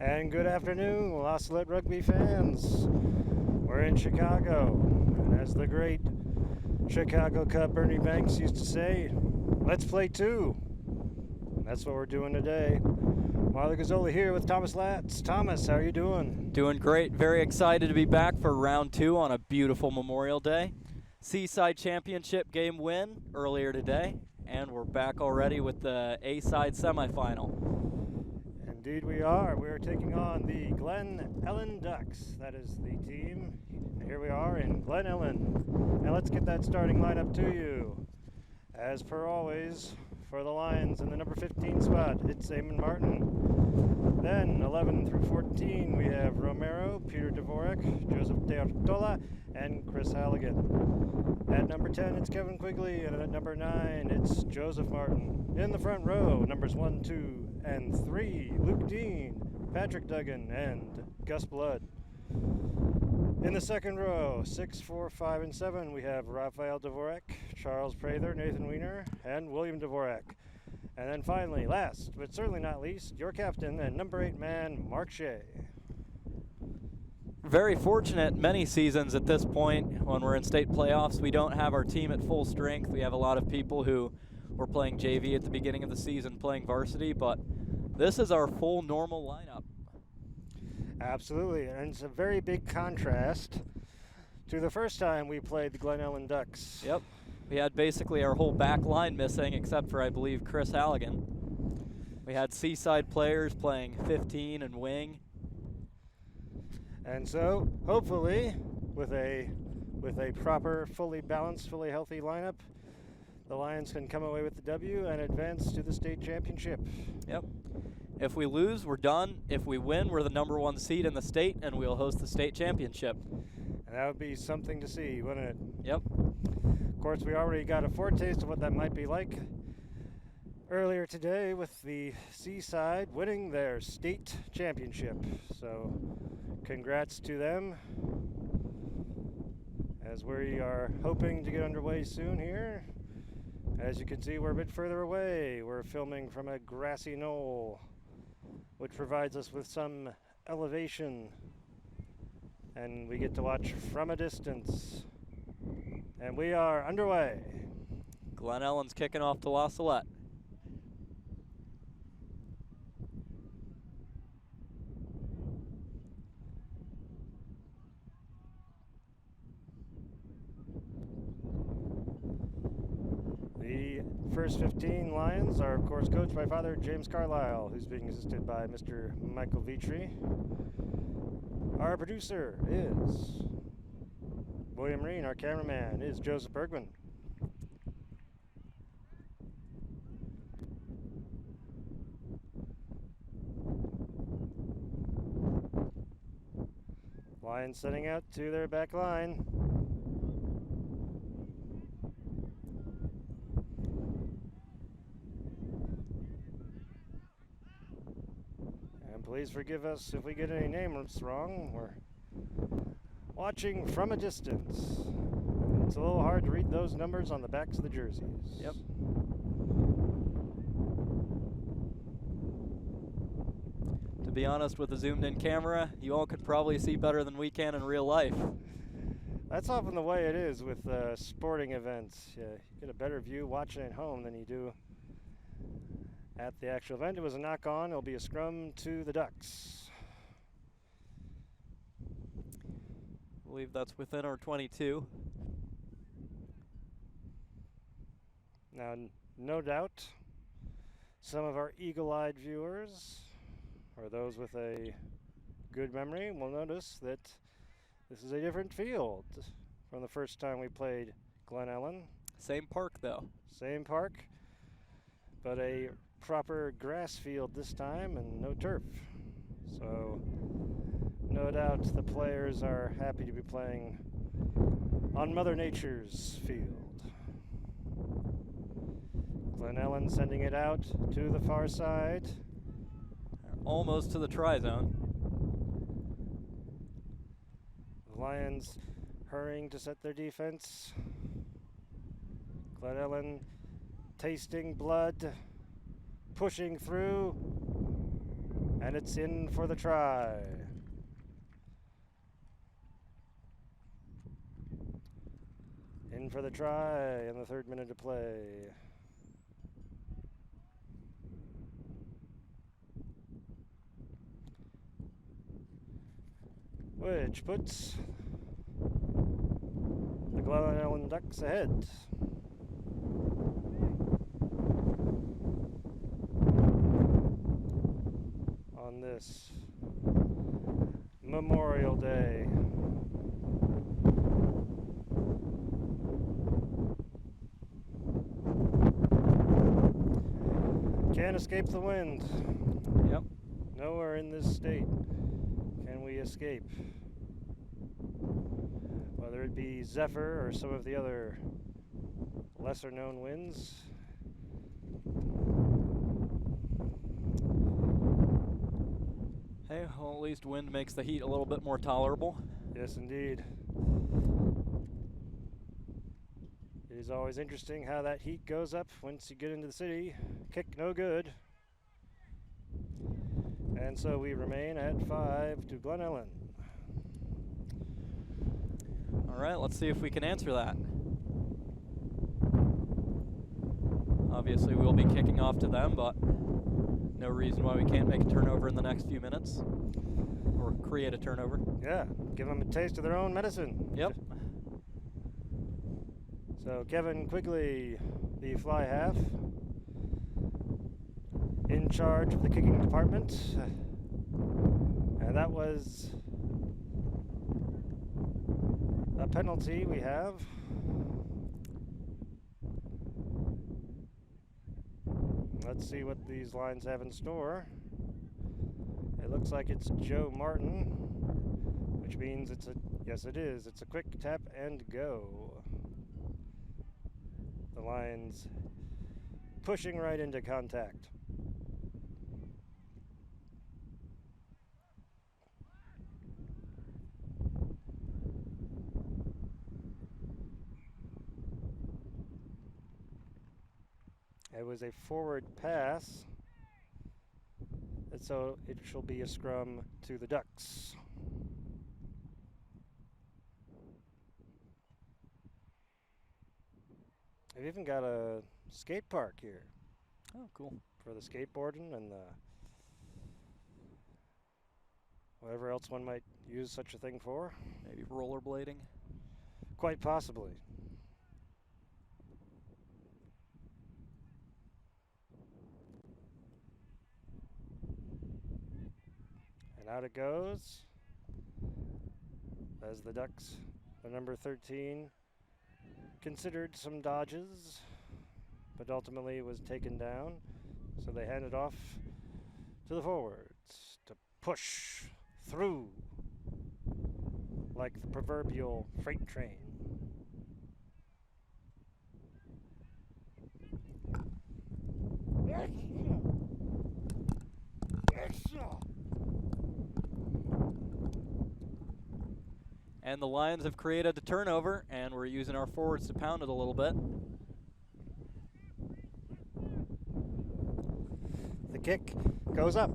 And good afternoon, Salette rugby fans. We're in Chicago, and as the great Chicago Cub Bernie Banks used to say, let's play two. And that's what we're doing today. Marley Gazzola here with Thomas Latz. Thomas, how are you doing? Doing great. Very excited to be back for round two on a beautiful Memorial Day. C-side championship game win earlier today, and we're back already with the A-side semifinal. Indeed we are. We are taking on the Glen Ellyn Ducks. That is the team. And here we are in Glen Ellyn. Now let's get that starting lineup to you. As per always, for the Lions in the number 15 spot, it's Eamon Martin. Then 11 through 14, we have Romero, Peter Dvorak, Joseph Deortola, and Chris Halligan. At number 10, it's Kevin Quigley, and at number 9, it's Joseph Martin. In the front row, numbers 1, 2, and 3, Luke Dean, Patrick Duggan, and Gus Blood. In the second row, 6, 4, 5, and 7, we have Raphael Dvorak, Charles Prather, Nathan Weiner, and William Dvorak. And then finally, last but certainly not least, your captain and number 8 man, Mark Shea. Very fortunate many seasons at this point when we're in state playoffs. We don't have our team at full strength. We have a lot of people who were playing JV at the beginning of the season, playing varsity, but this is our full normal lineup. Absolutely, and it's a very big contrast to the first time we played the Glen Ellyn Ducks. Yep. We had basically our whole back line missing except for, I believe, Chris Halligan. We had Seaside players playing 15 and wing. And so, hopefully, with a proper, fully balanced, fully healthy lineup, the Lions can come away with the W and advance to the state championship. Yep. If we lose, we're done. If we win, we're the number 1 seed in the state, and we'll host the state championship. And that would be something to see, wouldn't it? Yep. Of course, we already got a foretaste of what that might be like earlier today with the Seaside winning their state championship. So, congrats to them, as we are hoping to get underway soon here. As you can see, we're a bit further away. We're filming from a grassy knoll, which provides us with some elevation, and we get to watch from a distance. And we are underway. Glen Ellyn's kicking off to La Salette. The first 15 Lions are, of course, coached by Father James Carlisle, who's being assisted by Mr. Michael Vitri. Our producer is William Reen. Our cameraman is Joseph Bergman. Lions setting out to their back line. And please forgive us if we get any names wrong. We're watching from a distance. It's a little hard to read those numbers on the backs of the jerseys. Yep. To be honest, with a zoomed-in camera, you all could probably see better than we can in real life. That's often the way it is with sporting events. You get a better view watching at home than you do at the actual event. It was a knock-on. It'll be a scrum to the Ducks. I believe that's within our 22. Now, no doubt, some of our eagle-eyed viewers, or those with a good memory, will notice that this is a different field from the first time we played Glen Ellyn. Same park, though. Same park, but a proper grass field this time and no turf. So, no doubt the players are happy to be playing on Mother Nature's field. Glen Ellyn sending it out to the far side. Almost to the try zone. The Lions hurrying to set their defense. Glen Ellyn tasting blood, pushing through, And it's in for the try. In for the try in the 3rd minute of play. Which puts the Glen Ellyn Ducks ahead. On this Memorial Day. Can't escape the wind. Yep. Nowhere in this state can we escape. Whether it be Zephyr or some of the other lesser known winds. Hey, well, at least wind makes the heat a little bit more tolerable. Yes, indeed. It is always interesting how that heat goes up once you get into the city. Kick no good. And so we remain at 5 to Glen Ellyn. All right, let's see if we can answer that. Obviously, we'll be kicking off to them, but no reason why we can't make a turnover in the next few minutes or create a turnover. Yeah, give them a taste of their own medicine. Yep. So Kevin Quigley, the fly half, in charge of the kicking department. And that was a penalty we have. Let's see what these lines have in store. It looks like it's Joe Martin, which means it's a, yes it is, it's a quick tap and go. The Lions pushing right into contact. It was a forward pass, and so it shall be a scrum to the Ducks. They've even got a skate park here. Oh, cool. For the skateboarding and the whatever else one might use such a thing for. Maybe rollerblading. Quite possibly. And out it goes as the Ducks, the number 13, considered some dodges, but ultimately was taken down. So they hand it off to the forwards to push through like the proverbial freight train. And the Lions have created a turnover, and we're using our forwards to pound it a little bit. The kick goes up.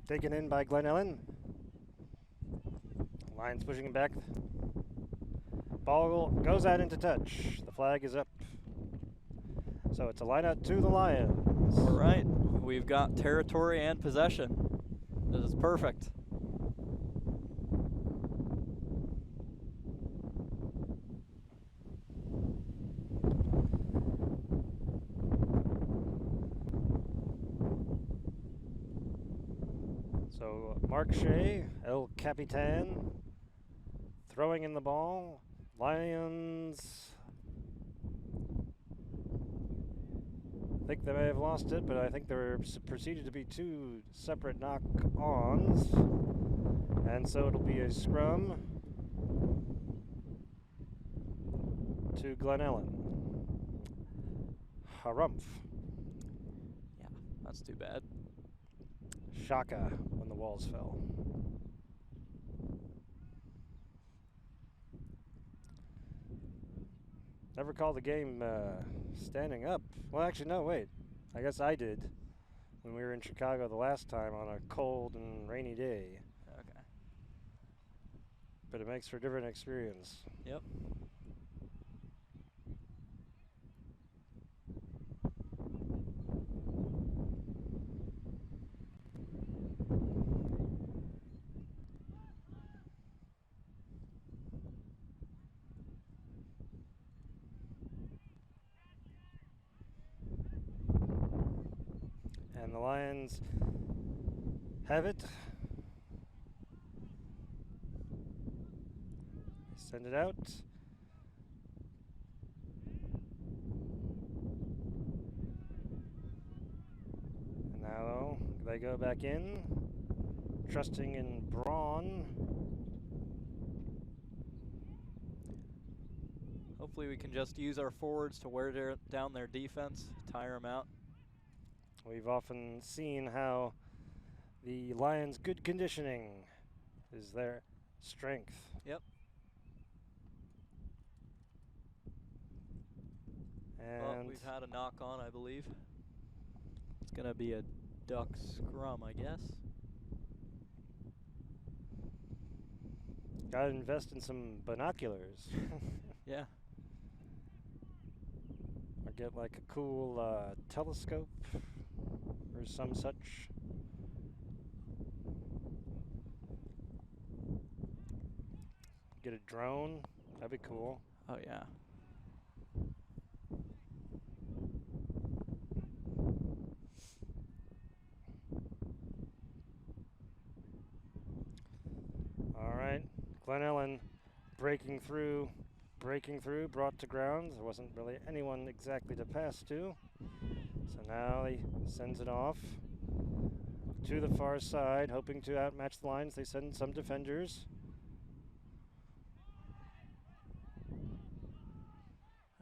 Taken in by Glen Ellyn. Lions pushing him back. Ball goes out into touch. The flag is up. So it's a line out to the Lions. All right, we've got territory and possession. This is perfect. So Mark Shea, El Capitan, throwing in the ball. Lions, I think they may have lost it, but I think there proceeded to be two separate knock-ons. And so it'll be a scrum to Glen Ellyn. Harumph. Yeah, that's too bad. Shaka when the walls fell. Never called the game standing up. Well, actually, no, wait. I guess I did. when we were in Chicago the last time on a cold and rainy day. Okay. But it makes for a different experience. Yep. And the Lions have it. Send it out. And now they go back in, trusting in Braun. Hopefully we can just use our forwards to wear down their defense, tire them out. We've often seen how the Lions' good conditioning is their strength. Yep. Well, And we've had a knock on, I believe. It's going to be a duck scrum, I guess. gotta invest in some binoculars. Yeah. Or get like a cool telescope or some such. Get a drone. That'd be cool. Oh, yeah. All right. Glen Ellyn breaking through, brought to ground. There wasn't really anyone exactly to pass to. So now he sends it off to the far side, hoping to outmatch the Lions. They send some defenders.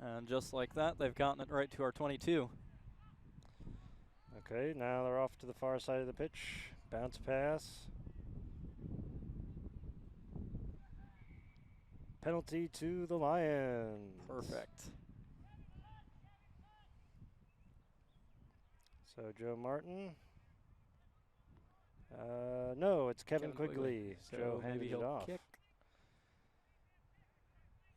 And just like that, they've gotten it right to our 22. Okay, now they're off to the far side of the pitch. Bounce pass. Penalty to the Lions. Perfect. So Joe Martin. No, it's Kevin Quigley. So Joe maybe handed it he'll off. kick.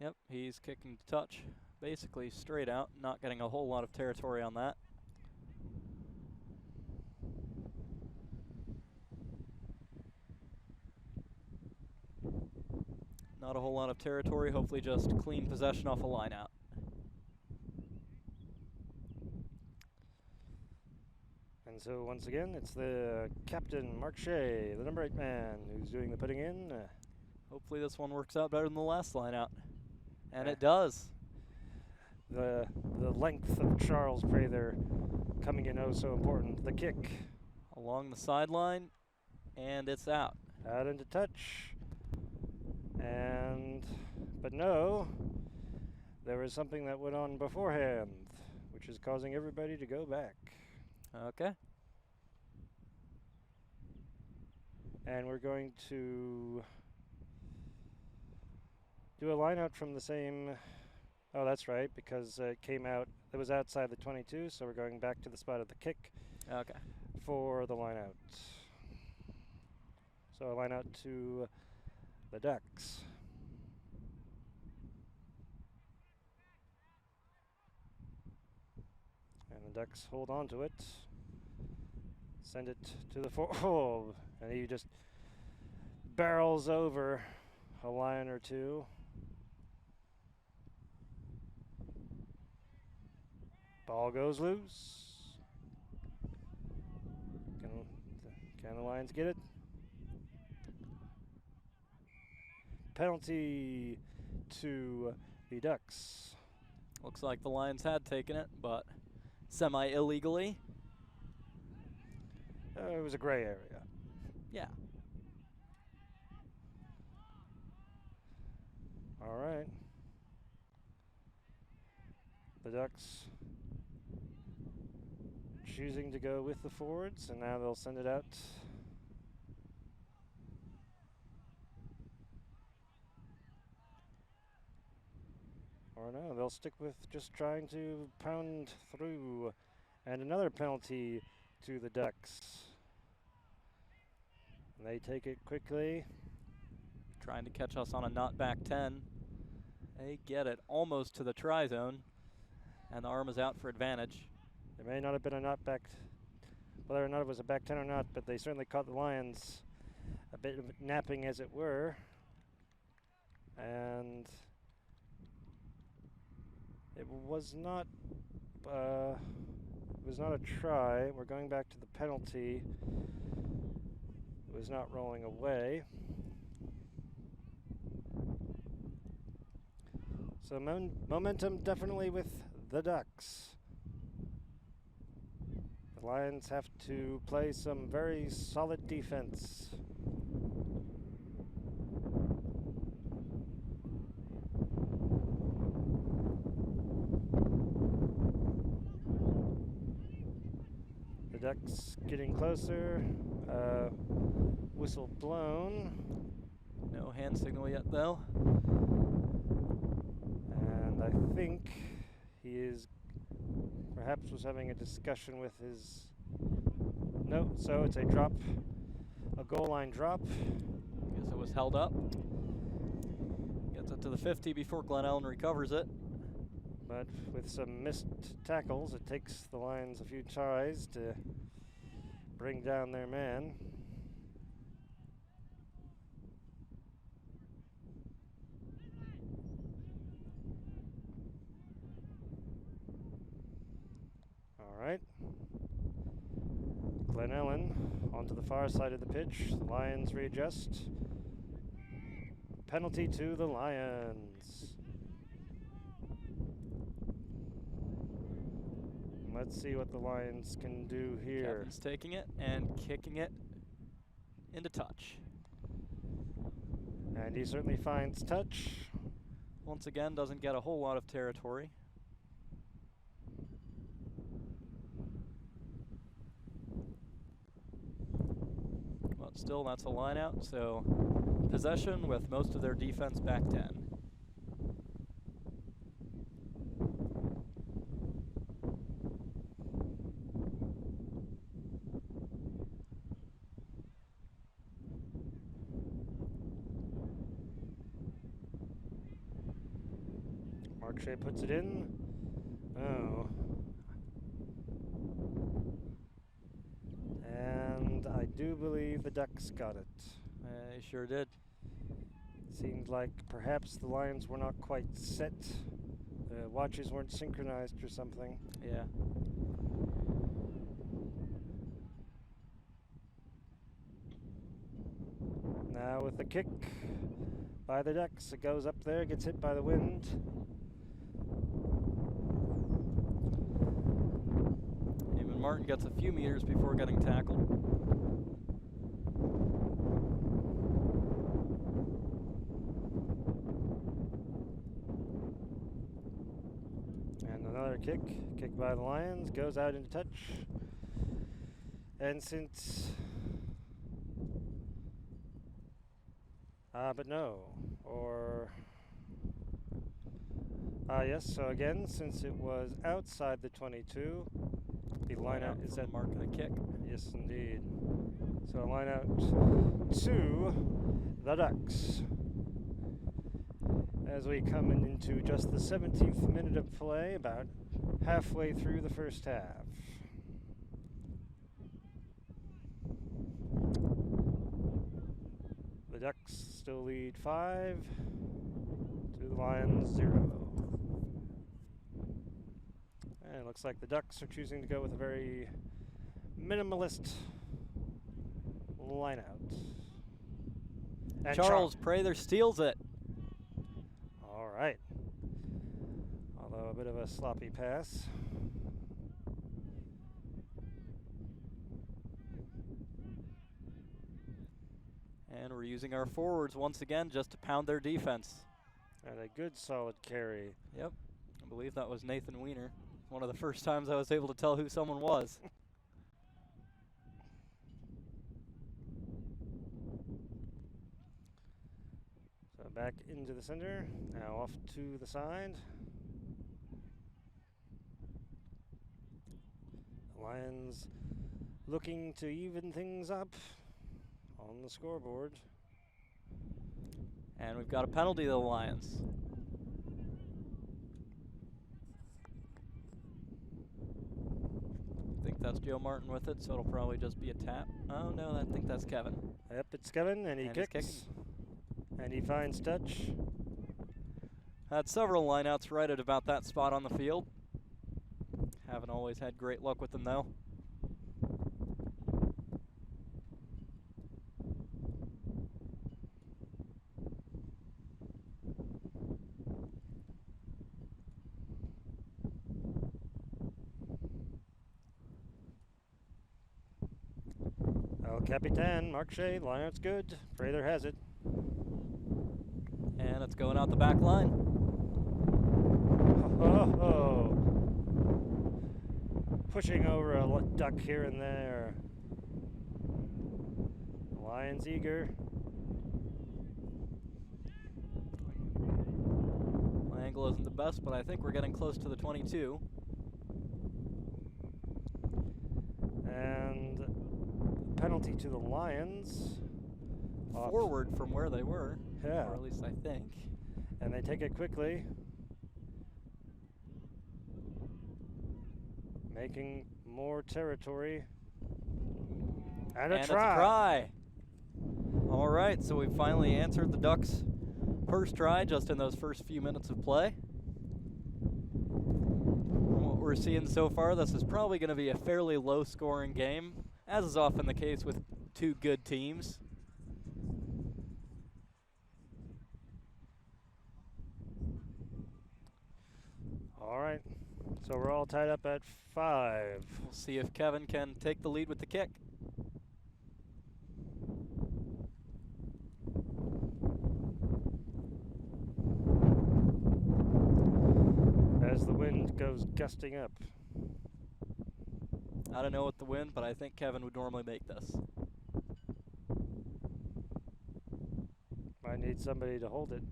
Yep, he's kicking to touch, basically straight out, not getting a whole lot of territory on that. Not a whole lot of territory, hopefully just clean possession off a line out. And so once again, it's the captain, Mark Shea, the number 8 man, who's doing the putting in. Hopefully this one works out better than the last line out. And Yeah. it does. The length of Charles Prather coming in oh so important. The kick. Along the sideline, and it's out. Out into touch. But no, there was something that went on beforehand, which is causing everybody to go back. Okay. And we're going to do a line out from the same. Oh, that's right, because it came out. It was outside the 22, so we're going back to the spot of the kick. Okay. For the line out. So a line out to the Ducks. And the Ducks hold on to it. Send it to the oh, and he just barrels over a Lion or two. Ball goes loose. Can the Lions get it? Penalty to the Ducks. Looks like the Lions had taken it, but semi-illegally. It was a gray area. Yeah. All right. The Ducks choosing to go with the forwards, and now they'll send it out. Or no, they'll stick with just trying to pound through. And another penalty to the Ducks. And they take it quickly. Trying to catch us on a not back 10. They get it almost to the try zone, and the arm is out for advantage. There may not have been a not back, whether or not it was a back 10 or not, but they certainly caught the Lions a bit of napping, as it were. And it was not a try. We're going back to the penalty. It was not rolling away. So momentum definitely with the Ducks. The Lions have to play some very solid defense. The Ducks getting closer. Whistle blown. No hand signal yet, though. And I think he is perhaps was having a discussion with his... No, so it's a drop, a goal line drop. Guess it was held up. Gets it to the 50 before Glen Ellyn recovers it. But with some missed tackles, it takes the Lions a few tries to bring down their man. All right. Glen Ellyn onto the far side of the pitch. The Lions readjust. Penalty to the Lions. Let's see what the Lions can do here. Kevin's taking it and kicking it into touch. And he certainly finds touch. Once again, doesn't get a whole lot of territory. But still, that's a line out, so possession with most of their defense back 10. Markshay puts it in. Oh. And I do believe the Ducks got it. They sure did. Seemed like perhaps the Lions were not quite set. The watches weren't synchronized or something. Yeah. Now with the kick by the Ducks, it goes up there, gets hit by the wind. Even Martin gets a few meters before getting tackled. And another kick by the Lions, goes out into touch. And since... but no, or... yes, so again, since it was outside the 22, the line out is at at... mark of the kick. Yes, indeed. So line out to the Ducks. As we come into just the 17th minute of play, about halfway through the first half. The Ducks still lead 5 to the Lions 0. And it looks like the Ducks are choosing to go with a very minimalist lineout. And Charles Prather steals it. All right. Although a bit of a sloppy pass. And we're using our forwards once again just to pound their defense. And a good solid carry. Yep. I believe that was Nathan Weiner. One of the first times I was able to tell who someone was. So back into the center. Now off to the side. The Lions looking to even things up on the scoreboard. And we've got a penalty to the Lions. I think that's Joe Martin with it, so it'll probably just be a tap. Oh no, I think that's Kevin. Yep, it's Kevin, and he And he's kicks. And he finds touch. Had several lineouts right at about that spot on the field. Haven't always had great luck with them though. El Capitan, Mark Shea, lineout's good. Prather has it. And it's going out the back line. Oh, pushing over a duck here and there. Lions eager. My angle isn't the best, but I think we're getting close to the 22. And penalty to the Lions. Forward from where they were. Yeah. Or at least I think. And they take it quickly. Making more territory. And a try. It's a try. All right, so we finally answered the Ducks' first try just in those first few minutes of play. From what we're seeing so far, this is probably going to be a fairly low-scoring game, as is often the case with two good teams. All right, so we're all tied up at 5. We'll see if Kevin can take the lead with the kick. As the wind goes gusting up. I don't know what the wind, but I think Kevin would normally make this. I need somebody to hold it.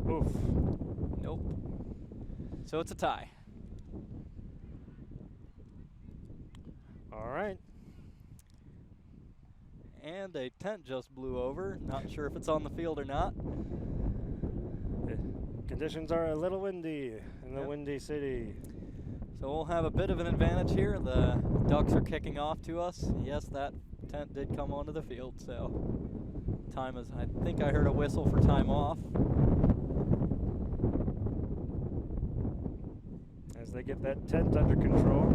Oof. Nope. So it's a tie. All right. And a tent just blew over. Not sure if it's on the field or not. Conditions are a little windy in the Windy City. So we'll have a bit of an advantage here. The Ducks are kicking off to us. Yes, that tent did come onto the field, so time is, I think I heard a whistle for time off. As they get that tent under control.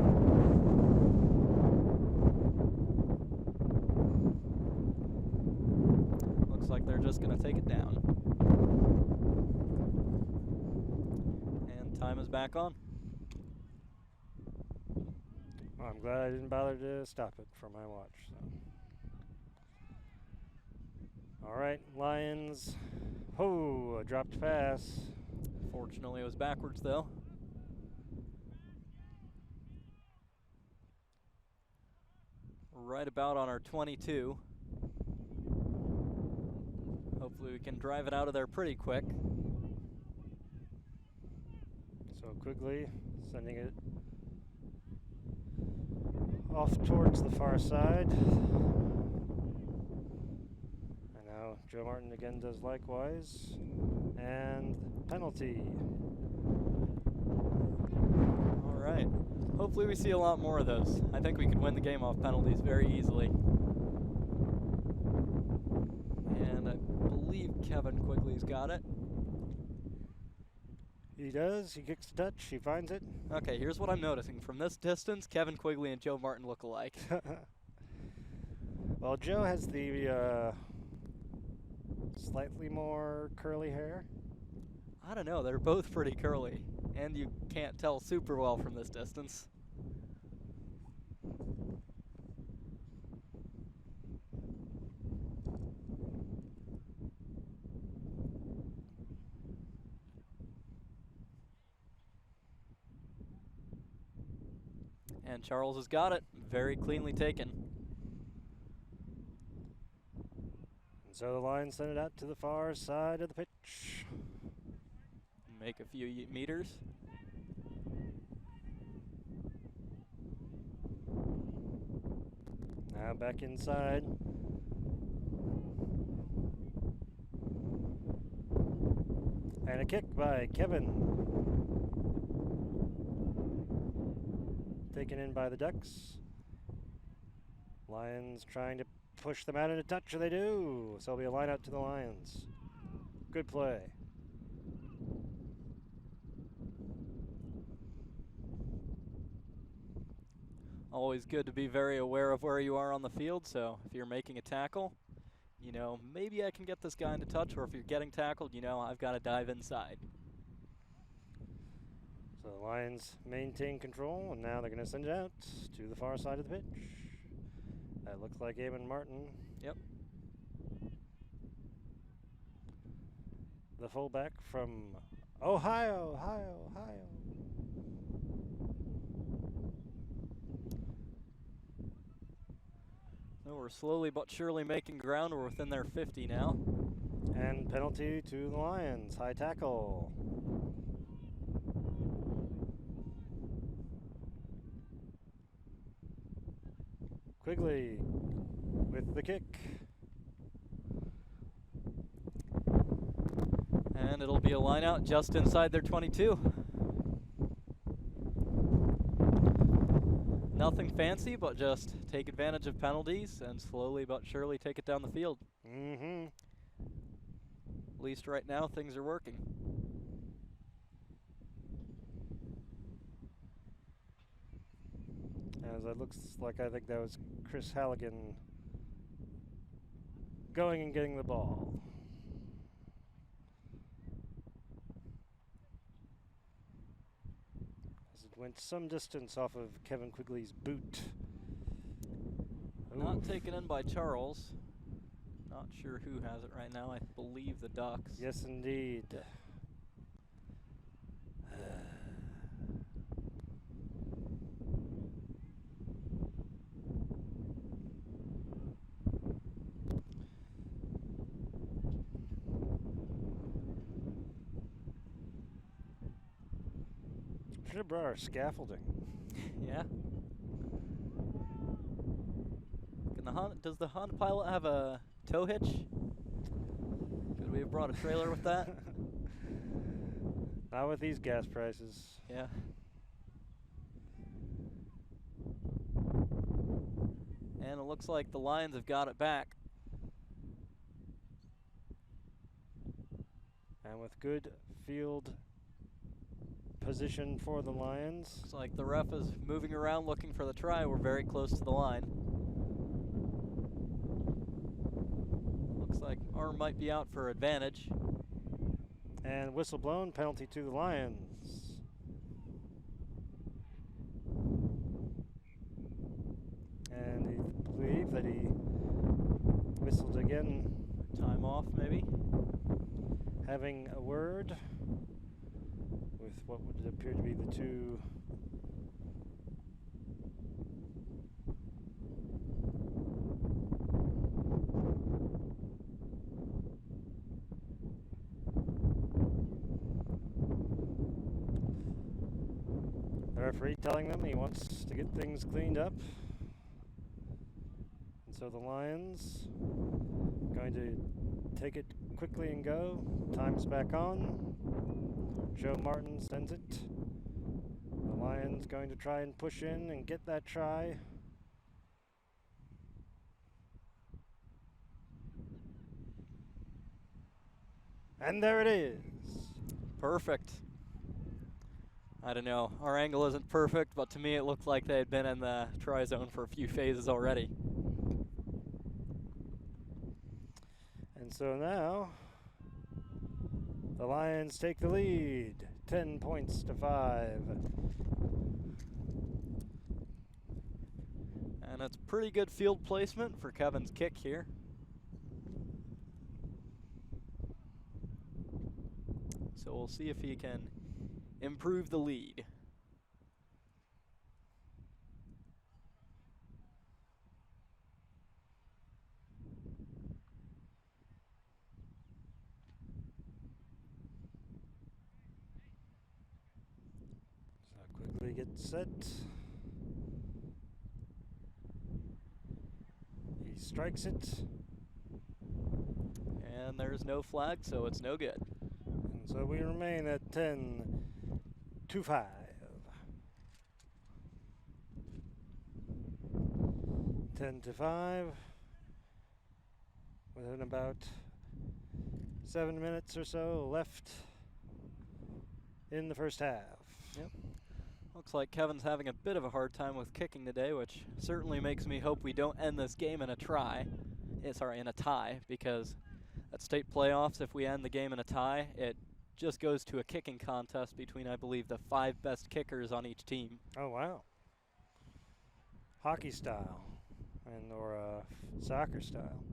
Looks like they're just going to take it down. And time is back on. Well, I'm glad I didn't bother to stop it for my watch. So. All right, Lions. Oh, a dropped pass. Fortunately, it was backwards, though. Right about on our 22. Hopefully we can drive it out of there pretty quick. So Quigley sending it off towards the far side. And now Joe Martin again does likewise. And penalty. All right. Hopefully we see a lot more of those. I think we could win the game off penalties very easily. And I believe Kevin Quigley's got it. He does. He kicks the touch. He finds it. Okay, here's what I'm noticing. From this distance, Kevin Quigley and Joe Martin look alike. Well, Joe has the slightly more curly hair. I don't know. They're both pretty curly. And you can't tell super well from this distance. And Charles has got it. Very cleanly taken. And so the Lions send it out to the far side of the pitch. make a few meters. Now back inside. And a kick by Kevin. Taken in by the Ducks. Lions trying to push them out into touch, and they do. So it'll be a line out to the Lions. Good play. Always good to be very aware of where you are on the field, so if you're making a tackle, you know, maybe I can get this guy into touch, or if you're getting tackled, you know, I've got to dive inside. So the Lions maintain control, and now they're going to send it out to the far side of the pitch. That looks like Eamon Martin. Yep. The fullback from Ohio. So we're slowly but surely making ground. We're within their 50 now. And penalty to the Lions. High tackle. Quigley with the kick. And it'll be a line out just inside their 22. Nothing fancy, but just take advantage of penalties and slowly but surely take it down the field. Mm-hmm. At least right now, things are working. As it looks like, I think that was Chris Halligan going and getting the ball. As it went some distance off of Kevin Quigley's boot. Not Oof. taken in by Charles. Not sure who has it right now. I believe the Ducks. Yes, indeed. Should have brought our scaffolding. Yeah. Does the Honda Pilot have a tow hitch? Could we have brought a trailer with that? Not with these gas prices. Yeah. And it looks like the Lions have got it back. And with good field position for the Lions. Looks like the ref is moving around looking for the try. We're very close to the line. Looks like arm might be out for advantage. And whistle blown, penalty to the Lions. And I believe that he whistled again. Time off, maybe? Having a word with what would appear to be the two the referee telling them he wants to get things cleaned up. And so the Lions going to take it quickly and go. Time's back on. Joe Martin sends it. The Lions going to try and push in and get that try. And there it is. Perfect. I don't know. Our angle isn't perfect, but to me it looked like they had been in the try zone for a few phases already. And so now the Lions take the lead, 10 points to 5. And it's pretty good field placement for Kevin's kick here. So we'll see if he can improve the lead. gets set. He strikes it. And there's no flag, so it's no good. And so we remain at 10-5. 10-5. Within about 7 minutes or so left in the first half. Yep. Looks like Kevin's having a bit of a hard time with kicking today, which certainly makes me hope we don't end this game in a in a tie, because at state playoffs, if we end the game in a tie, it just goes to a kicking contest between, I believe, the 5 best kickers on each team. Oh, wow. Hockey style or soccer style.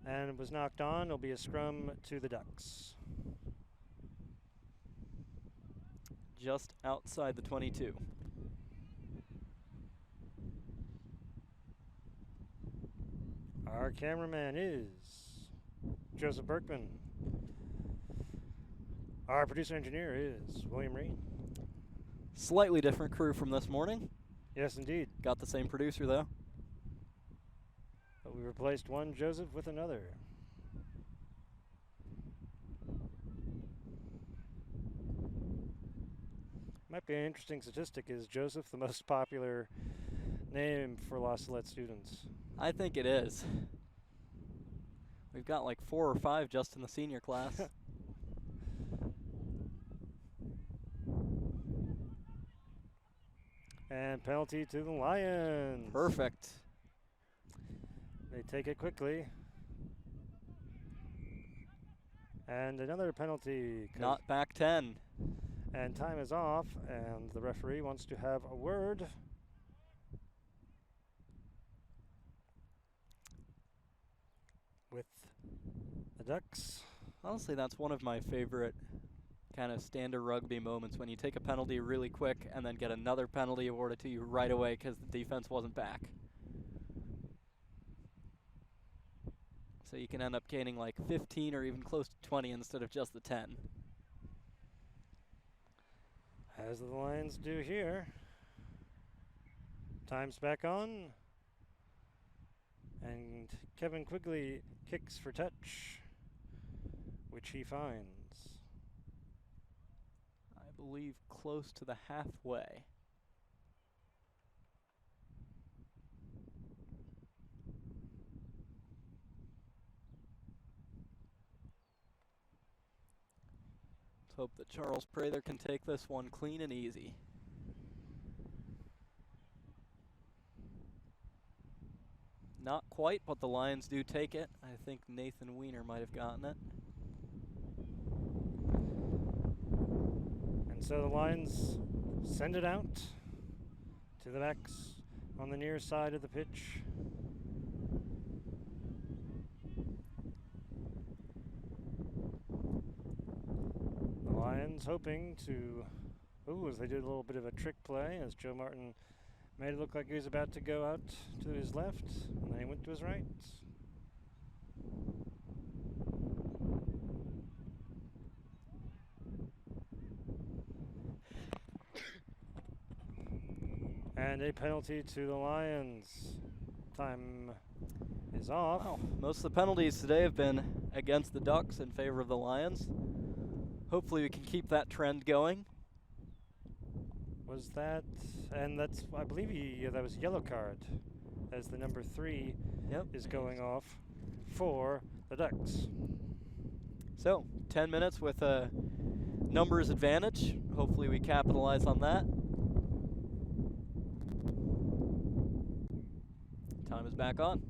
And it was knocked on. It'll be a scrum to the Ducks. Just outside the 22. Our cameraman is Joseph Berkman. Our producer engineer is William Reed. Slightly different crew from this morning. Yes, indeed. Got the same producer, though. But we replaced one Joseph with another. Might be an interesting statistic. Is Joseph the most popular name for La Salette students? I think it is. We've got like 4 or 5 just in the senior class. And penalty to the Lions. Perfect. They take it quickly. And another penalty. Not back 10. And time is off, and the referee wants to have a word. With the Ducks. Honestly, that's one of my favorite kind of standard rugby moments, when you take a penalty really quick and then get another penalty awarded to you right away because the defense wasn't back. So you can end up gaining like 15 or even close to 20 instead of just the 10. As the Lions do here. Time's back on. And Kevin Quigley kicks for touch, which he finds. I believe close to the halfway. Let's hope that Charles Prather can take this one clean and easy. Not quite, but the Lions do take it. I think Nathan Weiner might have gotten it. And so the Lions send it out to the backs on the near side of the pitch. The Lions hoping to, as they did a little bit of a trick play, as Joe Martin made it look like he was about to go out to his left, and then he went to his right. And a penalty to the Lions. Time is off. Wow. Most of the penalties today have been against the Ducks in favor of the Lions. Hopefully we can keep that trend going. Was that, and that's, I believe that was a yellow card, as the number 3 is going off for the Ducks. So, 10 minutes with a numbers advantage. Hopefully we capitalize on that. Time is back on.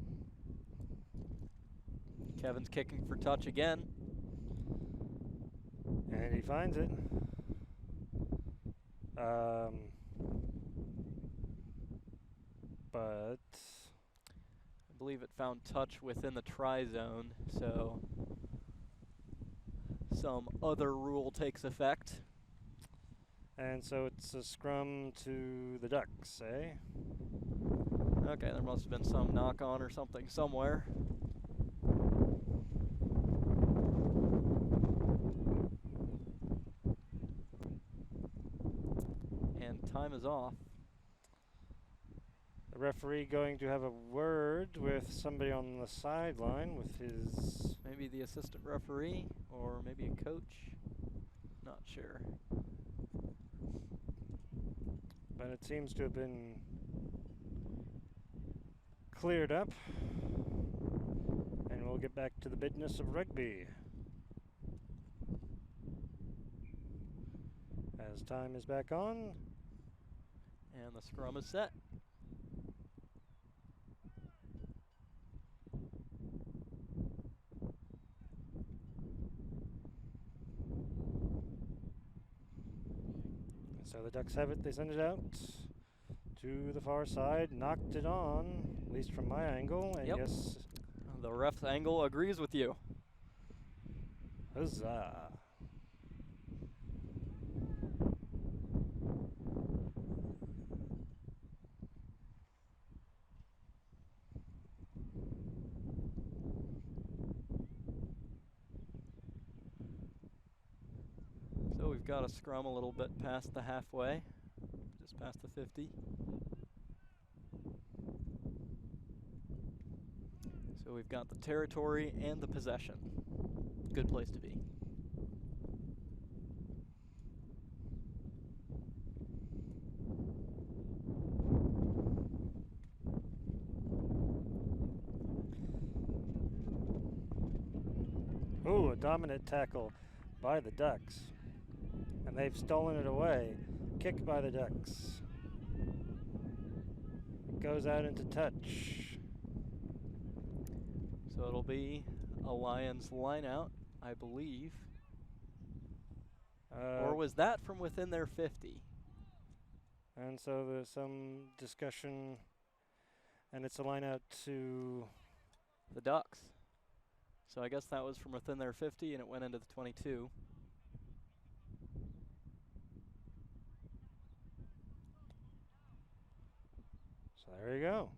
Kevin's kicking for touch again. And he finds it. But I believe it found touch within the try zone, so some other rule takes effect. And so it's a scrum to the Ducks, eh? Okay, there must have been some knock on or something somewhere. time is off. The referee going to have a word with somebody on the sideline with his... Maybe the assistant referee or maybe a coach. Not sure. But it seems to have been cleared up. And we'll get back to the business of rugby. As time is back on. And the scrum is set. So the Ducks have it, they send it out to the far side, knocked it on, at least from my angle, and Yep. yes. The ref's angle agrees with you. Huzzah. So we've got a scrum a little bit past the halfway, just past the 50. So we've got the territory and the possession. Good place to be. Ooh, a dominant tackle by the Ducks. And they've stolen it away. Kick by the Ducks. Goes out into touch. So it'll be a Lions line out, I believe. Or was that from within their 50? And so there's some discussion, and it's a line out to The Ducks. So I guess that was from within their 50 and it went into the 22. So there you go.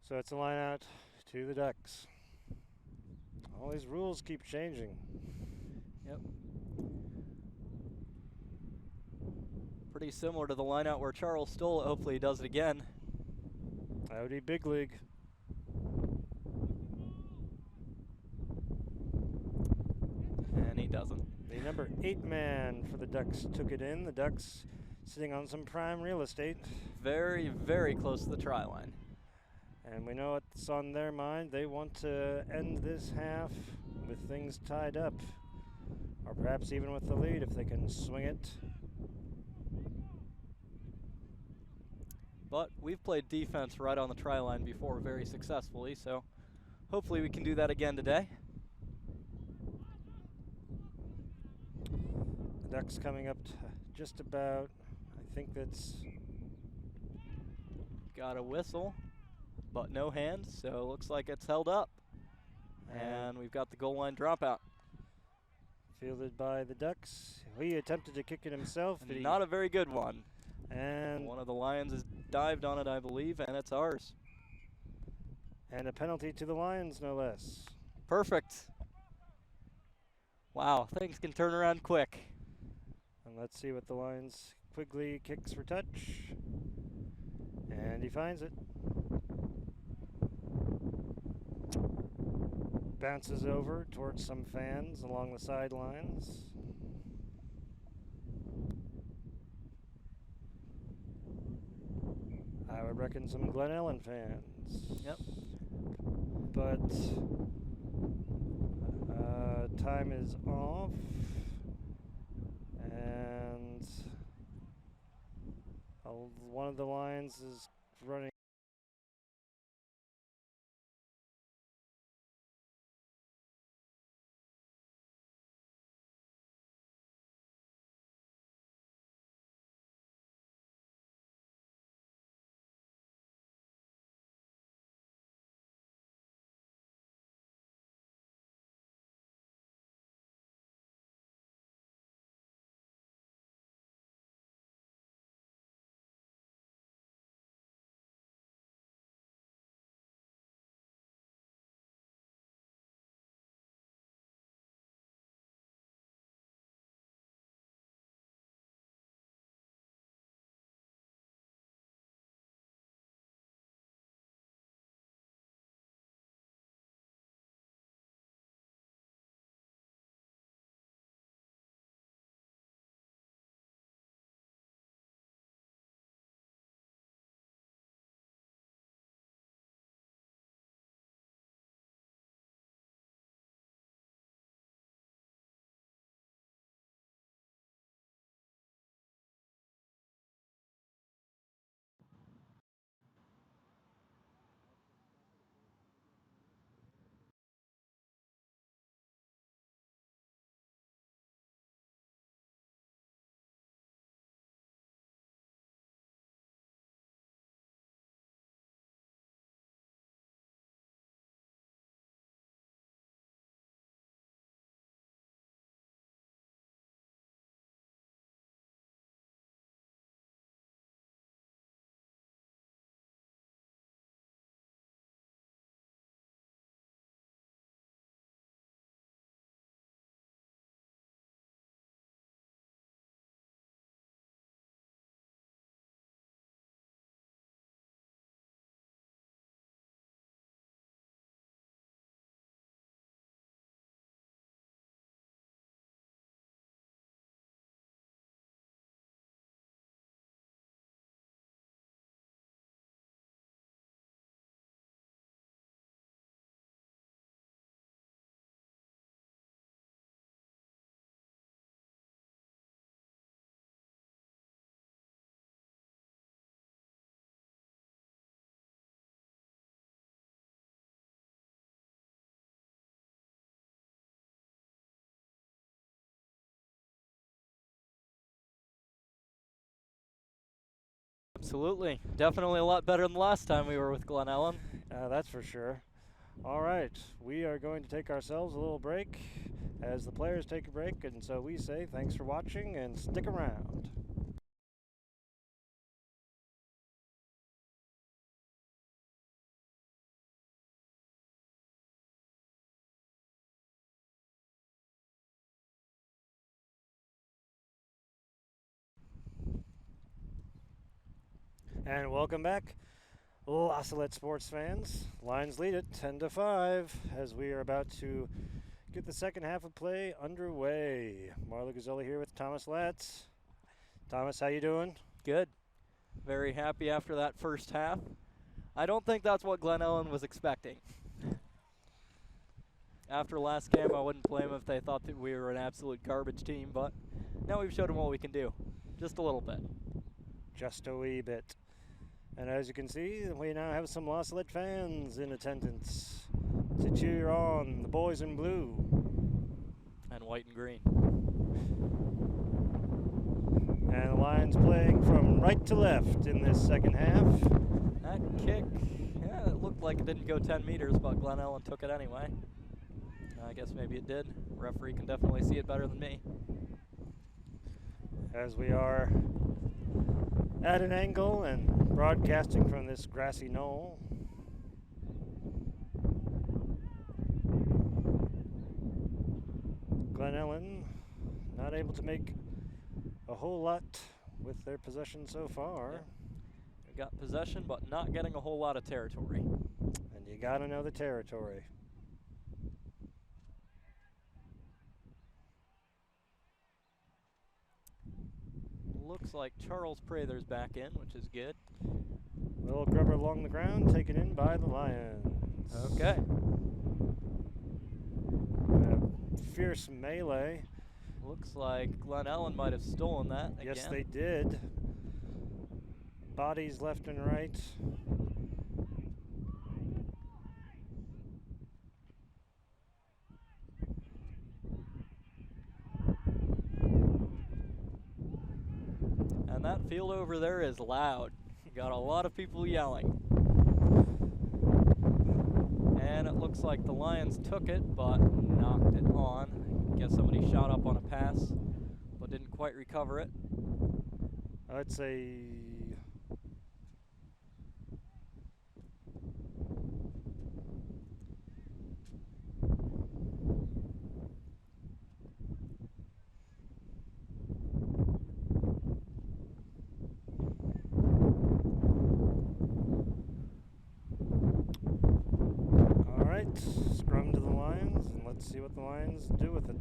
So it's a line out to the Ducks. All these rules keep changing. Yep. Pretty similar to the line out where Charles stole it. Hopefully he does it again. Howdy, big league. And he doesn't. The number 8 man for the Ducks took it in. The Ducks sitting on some prime real estate. Very, very close to the try line. And we know what's on their mind. They want to end this half with things tied up. Or perhaps even with the lead if they can swing it. But we've played defense right on the try line before very successfully, so hopefully we can do that again today. The Ducks coming up to just about, I think that's... Got a whistle, but no hand, so it looks like it's held up. And we've got the goal line dropout. Fielded by the Ducks. He attempted to kick it himself. But Not a very good one. And one of the Lions has dived on it, I believe, and it's ours. And a penalty to the Lions, no less. Perfect. Wow, things can turn around quick. And let's see what the Lions... Quigley kicks for touch. And he finds it. Bounces over towards some fans along the sidelines. I would reckon some Glen Ellyn fans. Yep. But time is off. And one of the Lions is running Absolutely. Definitely a lot better than last time we were with Glen Ellyn. That's for sure. All right, we are going to take ourselves a little break as the players take a break, and so we say thanks for watching and stick around. And welcome back, Salette sports fans. Lions lead it 10-5 as we are about to get the second half of play underway. Marla Gazzelli here with Thomas Latz. Thomas, how you doing? Good. Very happy after that first half. I don't think that's what Glen Ellyn was expecting. After last game, I wouldn't blame them if they thought that we were an absolute garbage team, but now we've showed them what we can do. Just a little bit. Just a wee bit. And as you can see, we now have some La Salette fans in attendance to cheer on the boys in blue. And white and green. And the Lions playing from right to left in this second half. That kick, yeah, it looked like it didn't go 10 meters, but Glen Ellyn took it anyway. I guess maybe it did. Referee can definitely see it better than me. As we are at an angle and broadcasting from this grassy knoll. Glen Ellyn not able to make a whole lot with their possession so far. Yeah. We got possession, but not getting a whole lot of territory. And you gotta know the territory. Looks like Charles Prather's back in, which is good. Little grubber along the ground, taken in by the Lions. Okay. A fierce melee. Looks like Glen Ellyn might have stolen that again. Yes, they did. Bodies left and right. And that field over there is loud. You got a lot of people yelling. And it looks like the Lions took it, but knocked it on. I guess somebody shot up on a pass, but didn't quite recover it. I'd say scrum to the Lions, and let's see what the Lions do with it.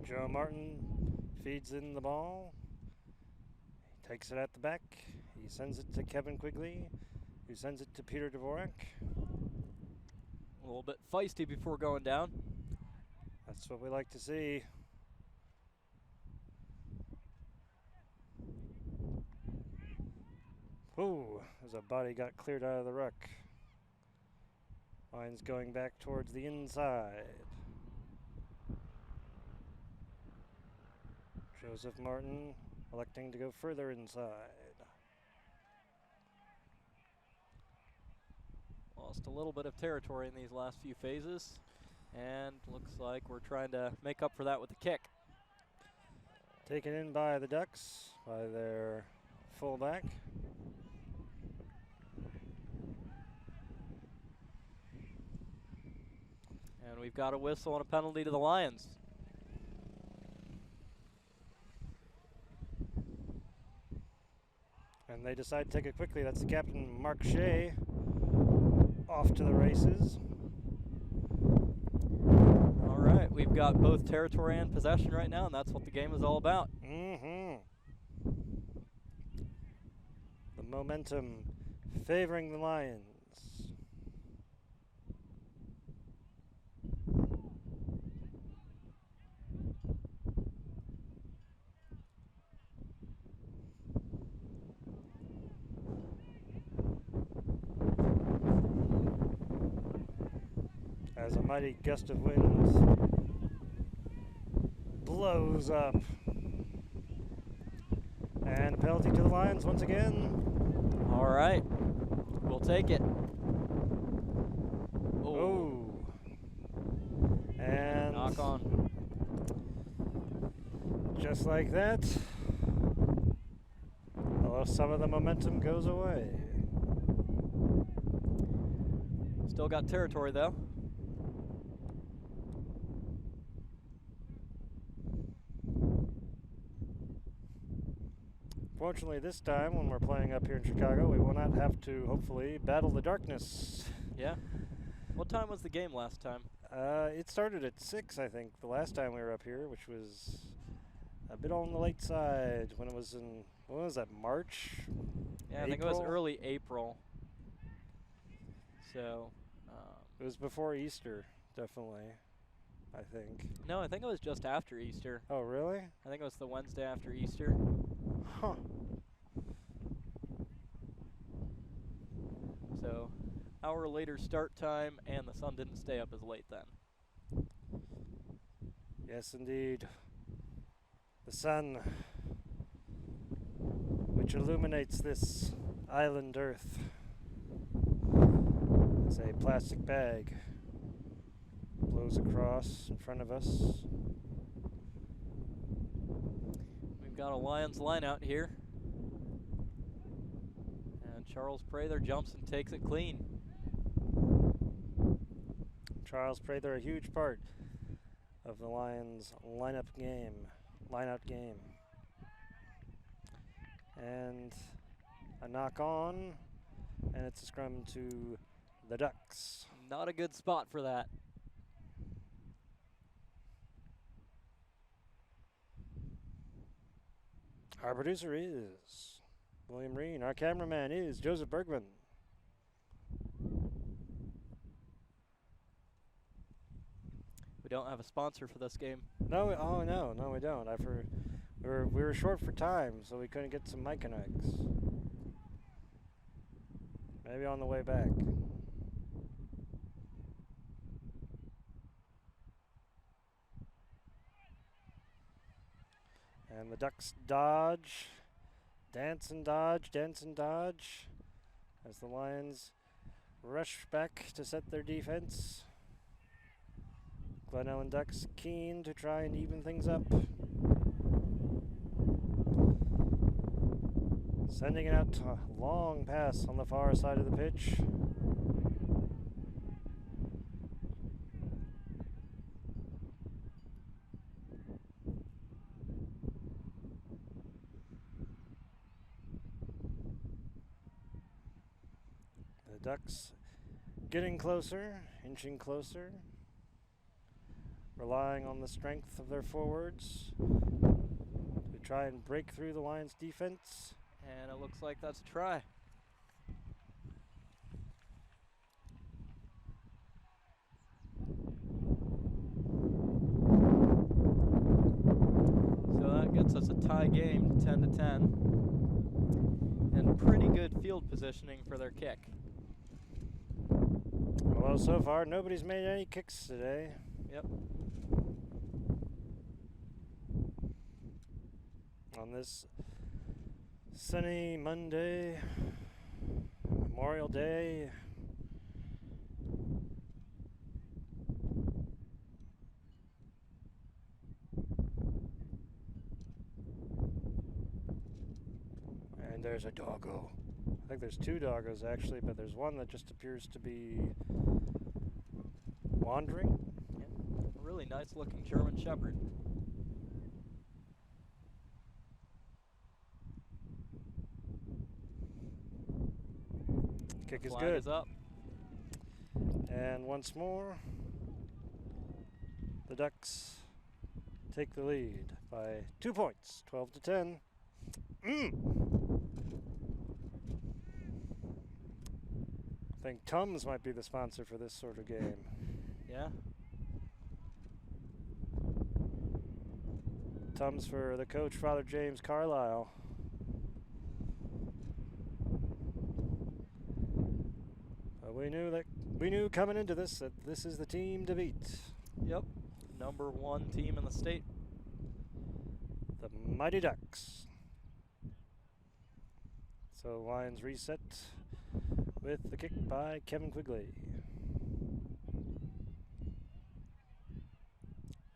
Joe Martin feeds in the ball. He takes it at the back. He sends it to Kevin Quigley, who sends it to Peter Dvorak. A little bit feisty before going down. That's what we like to see. Ooh, as a body got cleared out of the ruck. Lions going back towards the inside. Joseph Martin electing to go further inside. Lost a little bit of territory in these last few phases, and looks like we're trying to make up for that with the kick. Taken in by the Ducks, by their fullback. And we've got a whistle and a penalty to the Lions. And they decide to take it quickly. That's the captain, Mark Shea, off to the races. All right, we've got both territory and possession right now, and that's what the game is all about. Mm-hmm. The momentum favoring the Lions. As a mighty gust of wind blows up. And a penalty to the Lions once again. All right. We'll take it. Oh. And knock on. Just like that, some of the momentum goes away. Still got territory though. Fortunately, this time when we're playing up here in Chicago, we will not have to, hopefully, battle the darkness. Yeah. What time was the game last time? It started at 6, I think, the last time we were up here, which was a bit on the late side when it was in, when was that, March? Yeah, I think it was early April. So. It was before Easter, definitely, I think. No, I think it was just after Easter. Oh, really? I think it was the Wednesday after Easter. Huh. So, hour later start time, and the sun didn't stay up as late then. Yes, indeed. The sun, which illuminates this island Earth, is a plastic bag. Blows across in front of us. We've got a Lions line out here. And Charles Prather jumps and takes it clean. Charles Prather, a huge part of the Lions line-out game. And a knock on, and it's a scrum to the Ducks. Not a good spot for that. Our producer is William Reen. Our cameraman is Joseph Bergman. We don't have a sponsor for this game. No, no, we don't. We were short for time, so we couldn't get some mic connects. Maybe on the way back. And the Ducks dodge, dance and dodge, as the Lions rush back to set their defense. Glen Ellyn Ducks keen to try and even things up. Sending it out to a long pass on the far side of the pitch. The Ducks getting closer, inching closer, relying on the strength of their forwards to try and break through the Lions' defense. And it looks like that's a try. So that gets us a tie game, 10-10. And pretty good field positioning for their kick. Well, so far, nobody's made any kicks today. Yep. On this sunny Monday, Memorial Day. And there's a doggo. I think there's two doggos actually, but there's one that just appears to be wandering. Yep. A really nice looking German Shepherd. Kick is Flag good. is up. And once more, the Ducks take the lead by 2 points, 12-10. I think Tums might be the sponsor for this sort of game. Yeah. Tums for the coach, Father James Carlisle. We knew coming into this that this is the team to beat. Yep. #1 team in the state. the Mighty Ducks. So Lions reset with the kick by Kevin Quigley.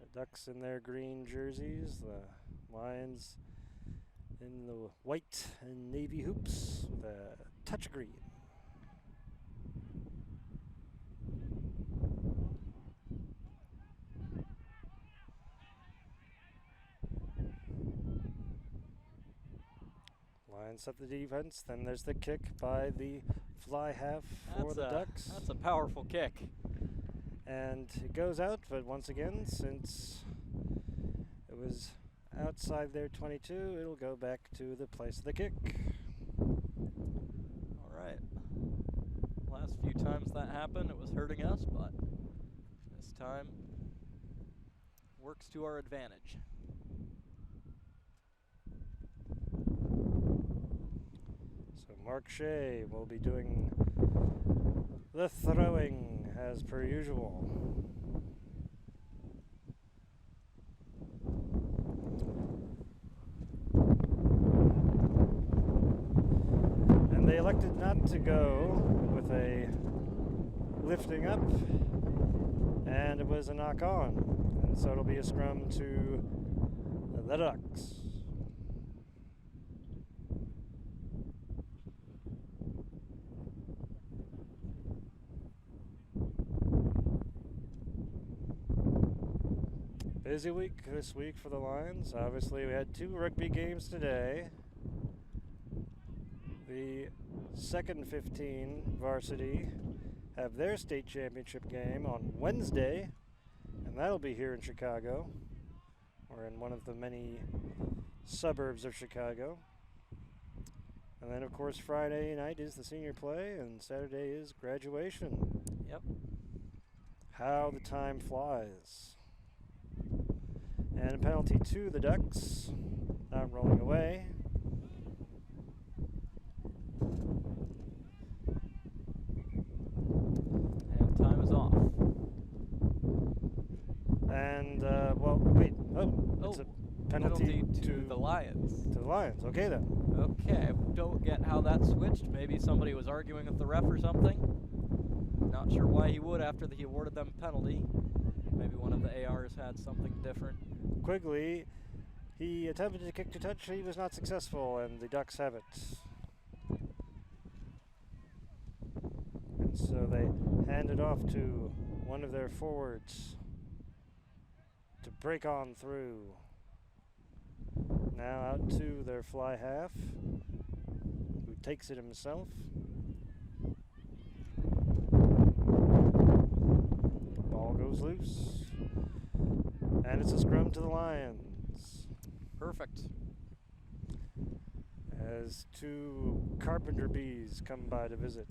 The Ducks in their green jerseys, the Lions in the white and navy hoops with a touch of green. Lions set the defense, then there's the kick by the fly half for the Ducks. That's a powerful kick. And it goes out, but once again, since it was outside their 22, it'll go back to the place of the kick. All right. Last few times that happened, it was hurting us, but this time works to our advantage. So Mark Shea will be doing the throwing as per usual. And they elected not to go with a lifting up, and it was a knock on. And so it'll be a scrum to the Ducks. Busy week this week for the Lions. Obviously, we had 2 rugby games today. The second 15 varsity have their state championship game on Wednesday, and that'll be here in Chicago, or in one of the many suburbs of Chicago. And then, of course, Friday night is the senior play, and Saturday is graduation. Yep. How the time flies. And a penalty to the Ducks. Not rolling away. And time is off. And, well, wait. Oh, it's a penalty to the Lions. To the Lions. Okay, then. Okay, don't get how that switched. Maybe somebody was arguing with the ref or something. Not sure why he would after he awarded them a penalty. Maybe one of the ARs had something different. Quigley, he attempted to kick to touch. He was not successful, and the Ducks have it. And so they hand it off to one of their forwards to break on through. Now out to their fly half, who takes it himself. Ball goes loose. And it's a scrum to the Lions. Perfect. As 2 carpenter bees come by to visit.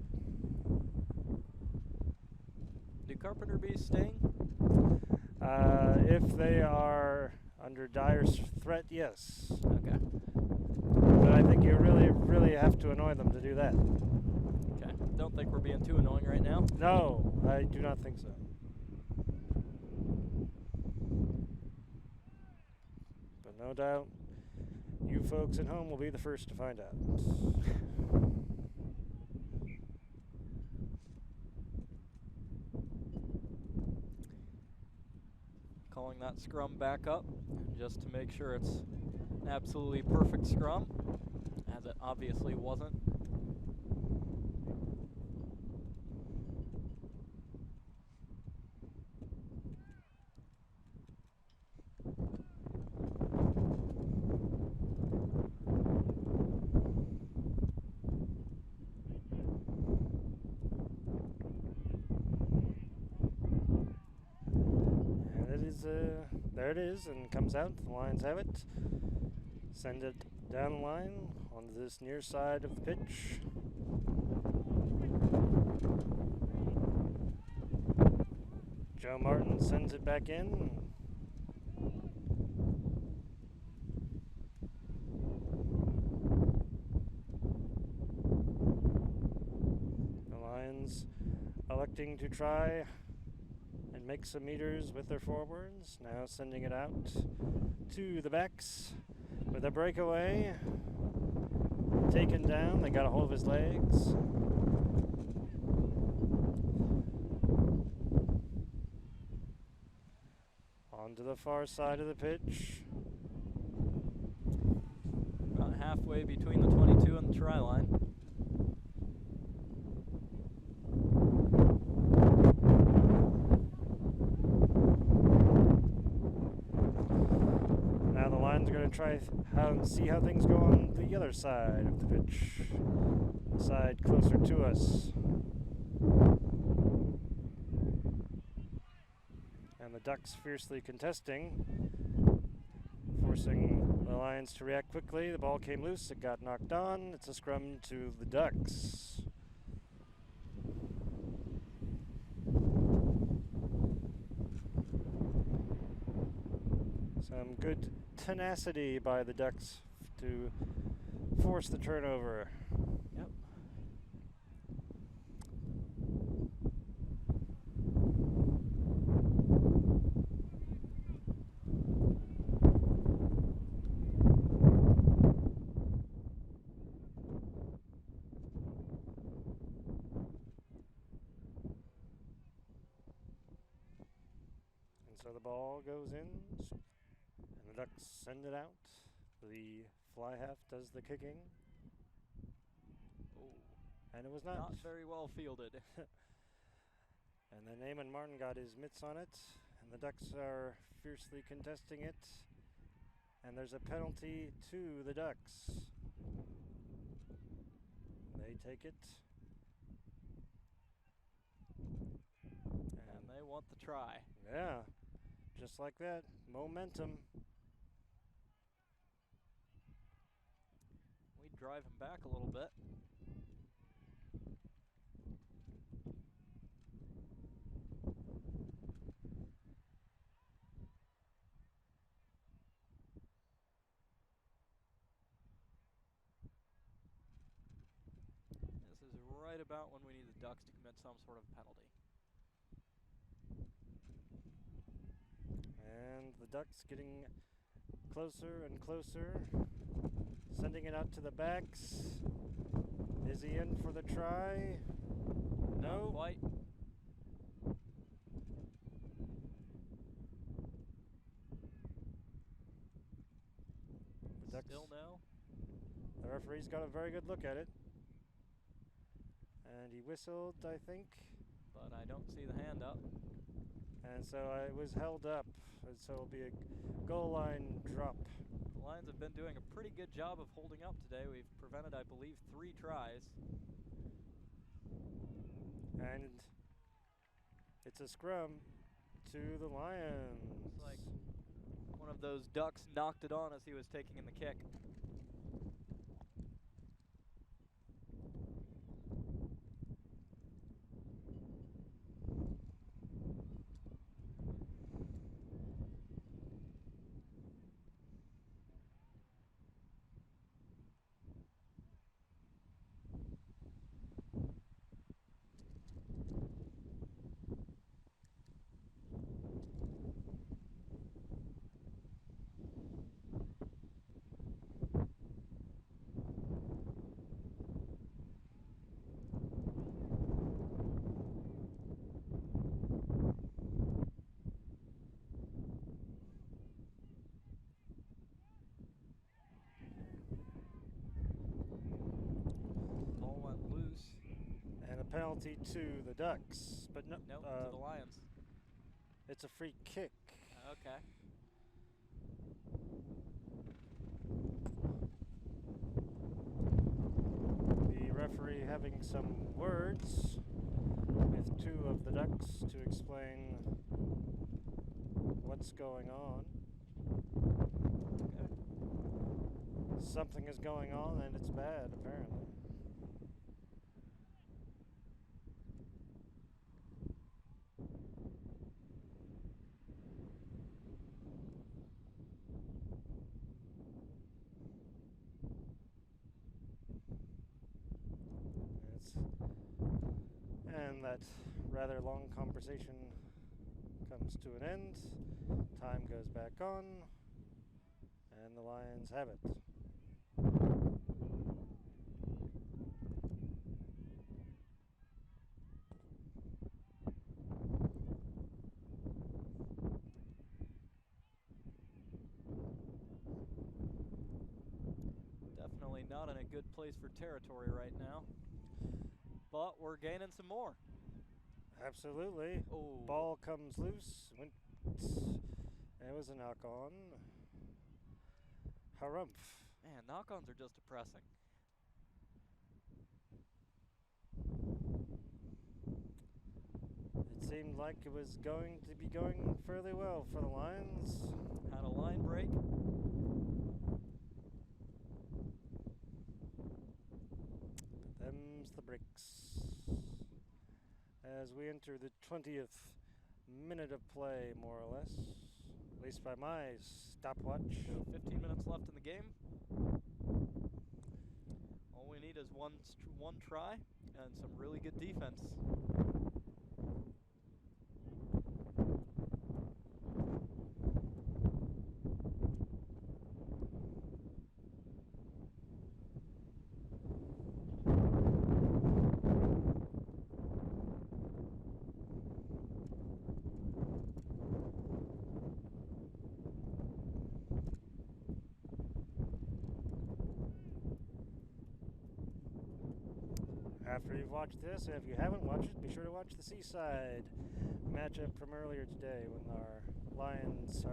Do carpenter bees sting? If they are under dire threat, yes. Okay. But I think you really have to annoy them to do that. Okay. Don't think we're being too annoying right now. No, I do not think so. But no doubt, you folks at home will be the first to find out. Calling that scrum back up just to make sure it's an absolutely perfect scrum, as it obviously wasn't. There it is, and comes out. The Lions have it. Send it down the line onto this near side of the pitch. Joe Martin sends it back in. The Lions electing to try and make some meters with their forwards. Now sending it out to the backs. with a breakaway. Taken down, they got a hold of his legs. On to the far side of the pitch. About halfway between the 22 and the try line. Now the Lions are going to try and see how things go on the other side of the pitch. The side closer to us. And the Ducks fiercely contesting, forcing the Lions to react quickly. The ball came loose, it got knocked on. It's a scrum to the Ducks. Some good tenacity by the Ducks to force the turnover. Yep. And so the ball goes in, and the Ducks send it out. The fly half does the kicking. Oh, And it was not very well fielded. And then Eamon Martin got his mitts on it, and the Ducks are fiercely contesting it. And there's a penalty to the Ducks. They take it. And they want the try. Yeah, just like that. Momentum. We drive him back a little bit. This is right about when we need the Ducks to commit some sort of penalty. And the Ducks getting closer and closer. Sending it out to the backs. Is he in for the try? No. Not quite. The Ducks, Still no. the referee's got a very good look at it. And he whistled, I think. But I don't see the hand up. And so it was held up. And so it'll be a goal line drop. The Lions have been doing a pretty good job of holding up today. We've prevented, I believe, 3 tries. And it's a scrum to the Lions. Looks like one of those Ducks knocked it on as he was taking in the kick. Ball went loose. And a penalty to the Ducks. But no, Nope, to the Lions. it's a free kick. Okay. The referee having some words with 2 of the Ducks to explain what's going on. Okay. Something is going on and it's bad, apparently. And that rather long conversation comes to an end. Time goes back on. And the Lions have it. Definitely not in a good place for territory right now, but we're gaining some more. Absolutely. Oh. Ball comes loose. It was a knock on. Harumph. Man, knock-ons are just depressing. It seemed like it was going to be going fairly well for the Lions. Had a line break. But them's the breaks. As we enter the 20th minute of play, more or less. At least by my stopwatch. So 15 minutes left in the game. All we need is one try and some really good defense. After you've watched this, and if you haven't watched it, be sure to watch the Seaside matchup from earlier today when our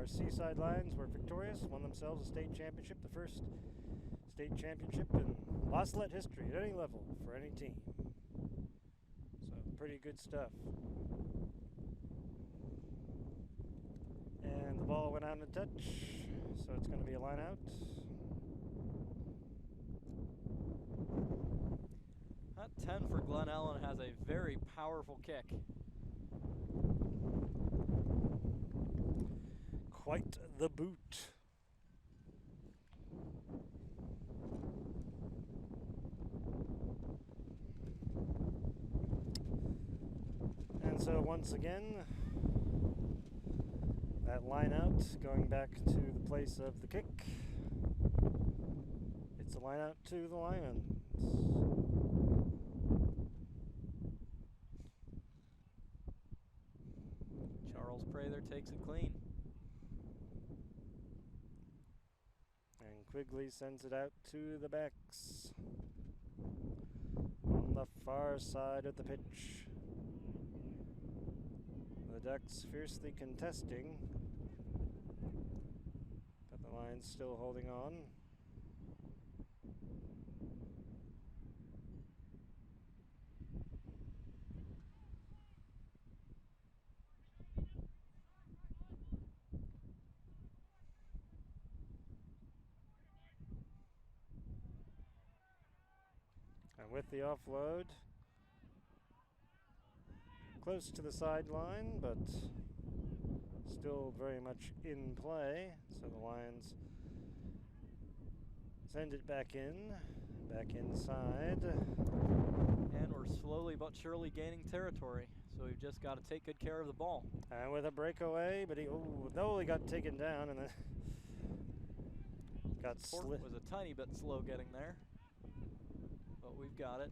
Seaside Lions were victorious, won themselves a state championship, the first state championship in La Salette history at any level for any team. So pretty good stuff. And the ball went out in a touch, so it's going to be a line out. That 10 for Glen Ellyn has a very powerful kick. Quite the boot. And so once again, that line out going back to the place of the kick. It's a line out to the Lions. Charles Prather takes it clean. And Quigley sends it out to the backs on the far side of the pitch. The Ducks fiercely contesting, but the Lions still holding on. And with the offload, close to the sideline, but still very much in play. So the Lions send it back inside. And we're slowly but surely gaining territory. So we've just got to take good care of the ball. And with a breakaway, but he got taken down and then got Support was a tiny bit slow getting there, but we've got it.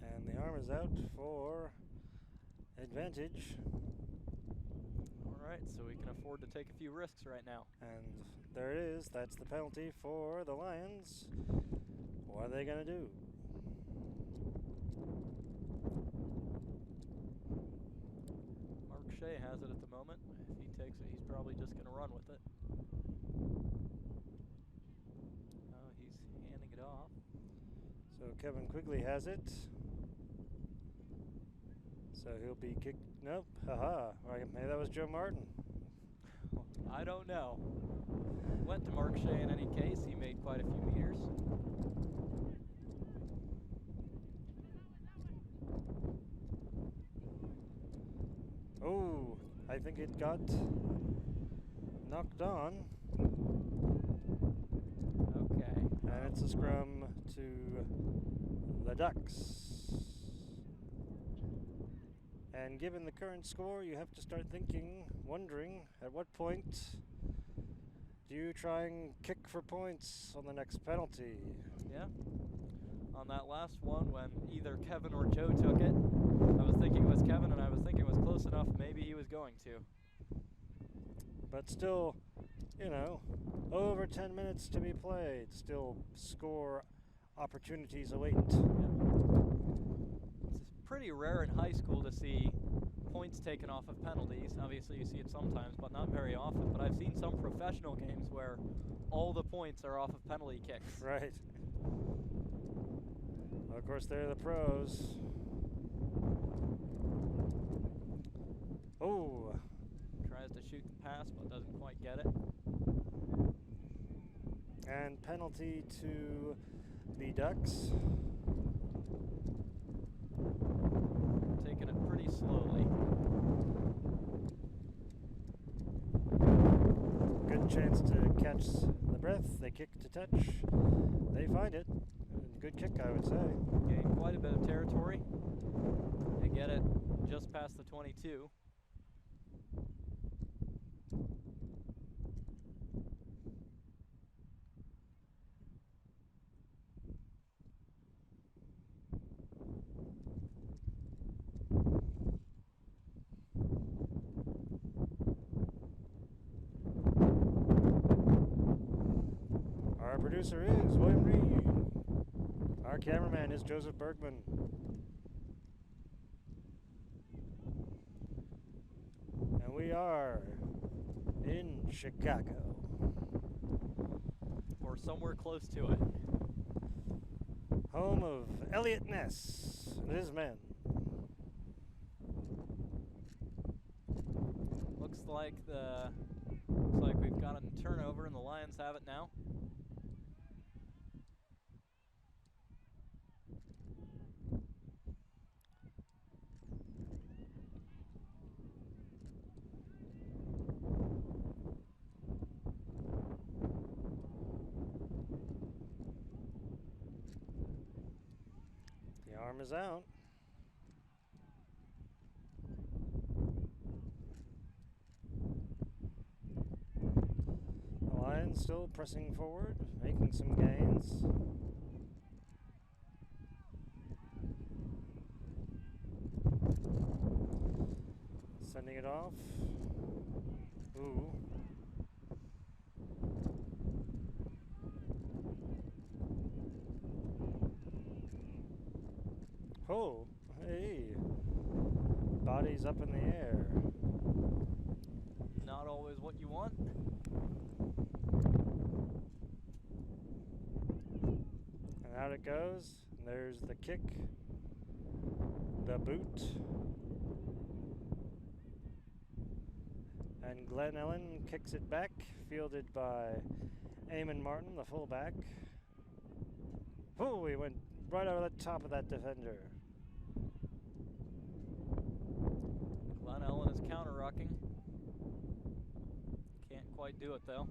And the arm is out for advantage. All right, so we can afford to take a few risks right now. And there it is. That's the penalty for the Lions. What are they going to do? Mark Shea has it at the moment. If he takes it, he's probably just going to run with it. Oh, he's handing it off. So Kevin Quigley has it. So he'll be kicked. Nope. Haha. Maybe that was Joe Martin. I don't know. Went to Mark Shea in any case. He made quite a few meters. I think it got knocked on. Okay. And it's a scrum to the Ducks. And given the current score, you have to start wondering, at what point do you try and kick for points on the next penalty? Yeah. On that last one, when either Kevin or Joe took it, I was thinking it was Kevin, and I was thinking it was close enough, maybe he was going to. But still, you know, over 10 minutes to be played. Still score opportunities await. It's pretty rare in high school to see points taken off of penalties. Obviously you see it sometimes, but not very often. But I've seen some professional games where all the points are off of penalty kicks. Right. Well, of course, they're the pros. Oh. Tries to shoot the pass, but doesn't quite get it. And penalty to the Ducks. Taking it pretty slowly. Good chance to catch the breath. They kick to touch. They find it. Good kick, I would say. Gain quite a bit of territory. They get it just past the 22. Our producer is William Reed. Our cameraman is Joseph Bergman. And we are in Chicago. Or somewhere close to it. Home of Elliot Ness and his men. Looks like we've got a turnover and the Lions have it now. The arm is out. The Lions still pressing forward, making some gains. Sending it off. Ooh. Oh, hey. Body's up in the air. Not always what you want. And out it goes. And there's the kick. The boot. And Glen Ellyn kicks it back, fielded by Eamon Martin, the fullback. Oh, he went right over the top of that defender. Glen Ellyn is counter-rucking. Can't quite do it though.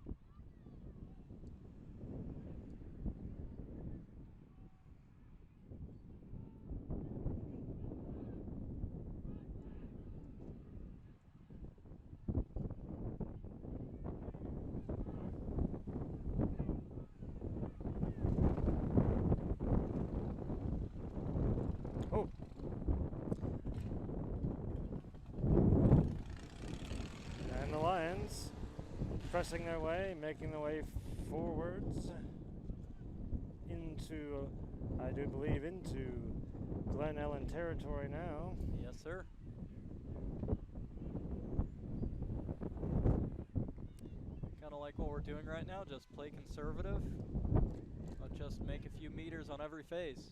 Oh. And the Lions pressing their way, making their way forwards into, I do believe, into Glen Ellyn territory now. Yes, sir. Kind of like what we're doing right now, just play conservative, but just make a few meters on every phase.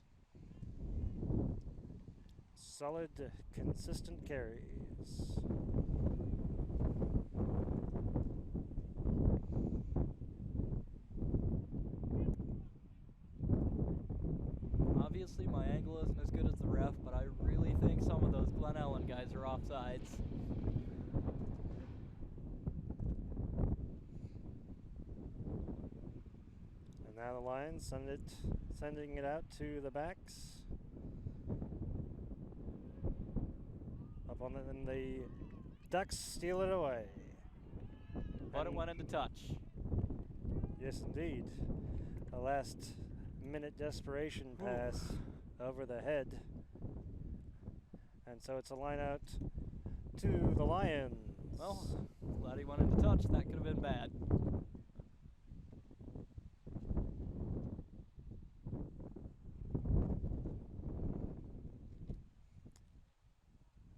Solid, consistent carries. Obviously, my angle isn't as good as the ref, but I really think some of those Glen Ellyn guys are offsides. down the line, sending it out to the backs. Up on it, and the Ducks steal it away. But it went into touch. Yes, indeed. A last minute desperation pass over the head. And so it's a line out to the Lions. Well, glad he went into touch. That could have been bad.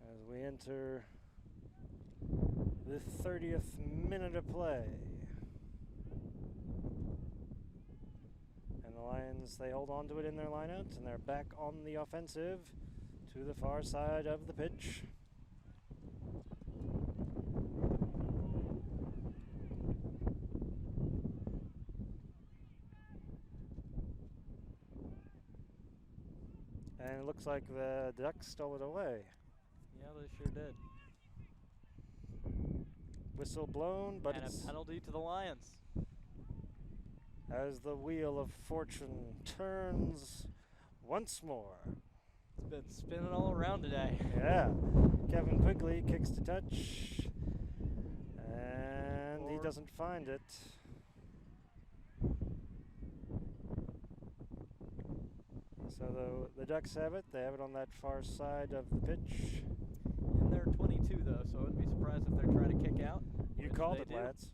As we enter the 30th minute of play. And the Lions, they hold on to it in their lineout, and they're back on the offensive to the far side of the pitch. And it looks like the Ducks stole it away. Yeah, they sure did. Whistle blown, but and it's a penalty to the Lions. As the wheel of fortune turns once more. It's been spinning all around today. Yeah. Kevin Quigley kicks to touch, and he doesn't find it. So the Ducks have it. They have it on that far side of the pitch. In their 22, though, so I wouldn't be surprised if they're trying to kick out. You called it, lads.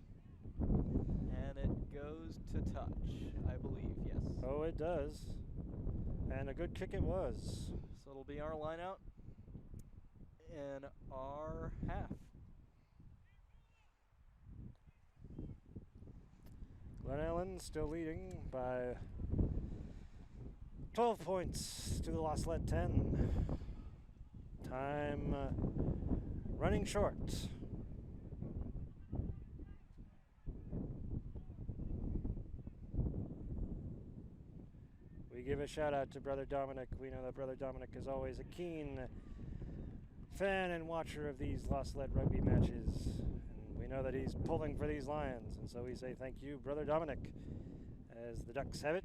And it goes to touch, I believe, yes. Oh, it does. And a good kick it was. So it'll be our line out in our half. Glen Ellyn still leading by 12 points to the Salette 10. Time running short. We give a shout out to Brother Dominic. We know that Brother Dominic is always a keen fan and watcher of these Salette rugby matches. And we know that he's pulling for these Lions. And so we say thank you, Brother Dominic, as the Ducks have it.